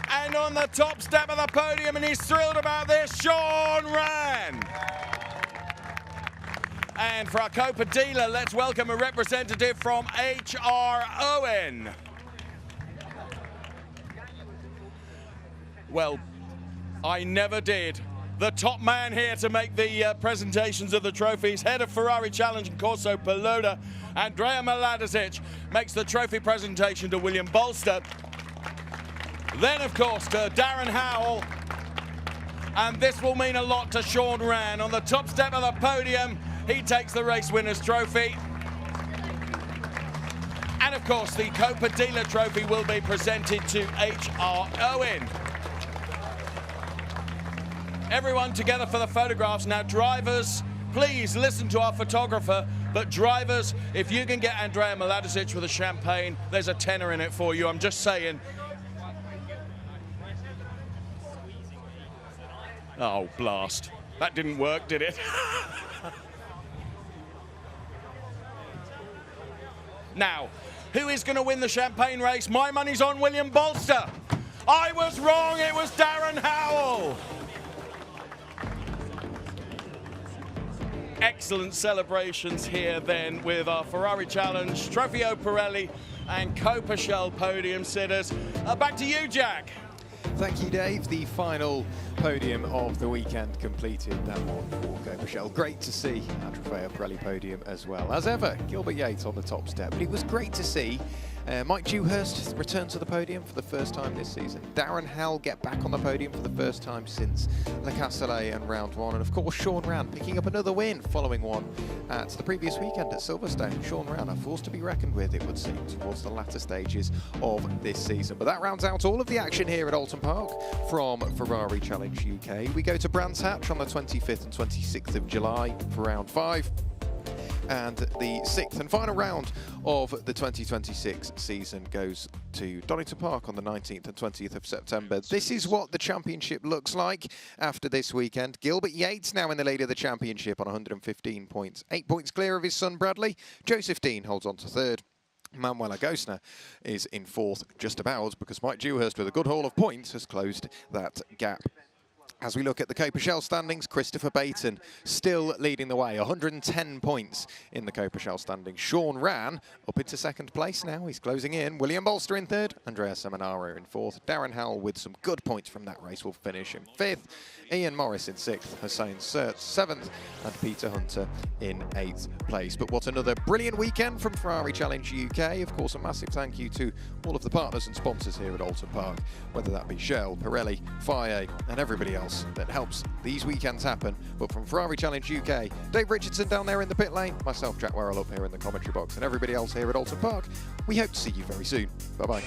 And on the top step of the podium, and he's thrilled about this, Sean Rann! And for our Copa dealer, let's welcome a representative from HRON. Well, I never did. The top man here to make the presentations of the trophies, head of Ferrari Challenge and Corso Pilota, Andrea Miladisic, makes the trophy presentation to William Bolster. Then, of course, to Darren Howell. And this will mean a lot to Sean Rann. On the top step of the podium, he takes the race winner's trophy. And of course, the Copa Dealer trophy will be presented to HRON. Everyone together for the photographs. Now, drivers, please listen to our photographer. But drivers, if you can get Andrea Miladisic with a champagne, there's a tenner in it for you. I'm just saying. Oh, blast. That didn't work, did it? Now, who is going to win the champagne race? My money's on William Bolster. I was wrong, it was Darren Howell. Excellent celebrations here then with our Ferrari Challenge, Trofeo Pirelli and Copa Shell podium sitters. Back to you, Jack. Thank you, Dave. The final podium of the weekend completed, that one for Copa Shell. Great to see our Trofeo Pirelli podium as well. As ever, Gilbert Yates on the top step. But it was great to see Mike Dewhurst return to the podium for the first time this season. Darren Howell get back on the podium for the first time since Le Castellet and round one. And of course, Sean Rann picking up another win following one at the previous weekend at Silverstone. Sean Rann, a force to be reckoned with, it would seem, towards the latter stages of this season. But that rounds out all of the action here at Oulton Park from Ferrari Challenge UK. We go to Brands Hatch on the 25th and 26th of July for round 5. And the 6th and final round of the 2026 season goes to Oulton Park on the 19th and 20th of September. This is what the championship looks like after this weekend. Gilbert Yates now in the lead of the championship on 115 points. 8 points clear of his son Bradley. Joseph Dean holds on to third. Manuel Agosna is in fourth just about because Mike Dewhurst with a good haul of points has closed that gap. As we look at the Copa Shell standings, Christopher Bayton still leading the way, 110 points in the Copa Shell standings. Sean Rann up into second place now, he's closing in. William Bolster in third, Andrea Seminara in fourth. Darren Howell with some good points from that race will finish in fifth. Ian Morris in sixth, Hussein Sert seventh, and Peter Hunter in eighth place. But what another brilliant weekend from Ferrari Challenge UK. Of course, a massive thank you to all of the partners and sponsors here at Oulton Park, whether that be Shell, Pirelli, Faye, and everybody else that helps these weekends happen. But from Ferrari Challenge UK, Dave Richardson down there in the pit lane, myself, Jack Worrell, up here in the commentary box, and everybody else here at Oulton Park, we hope to see you very soon. Bye-bye.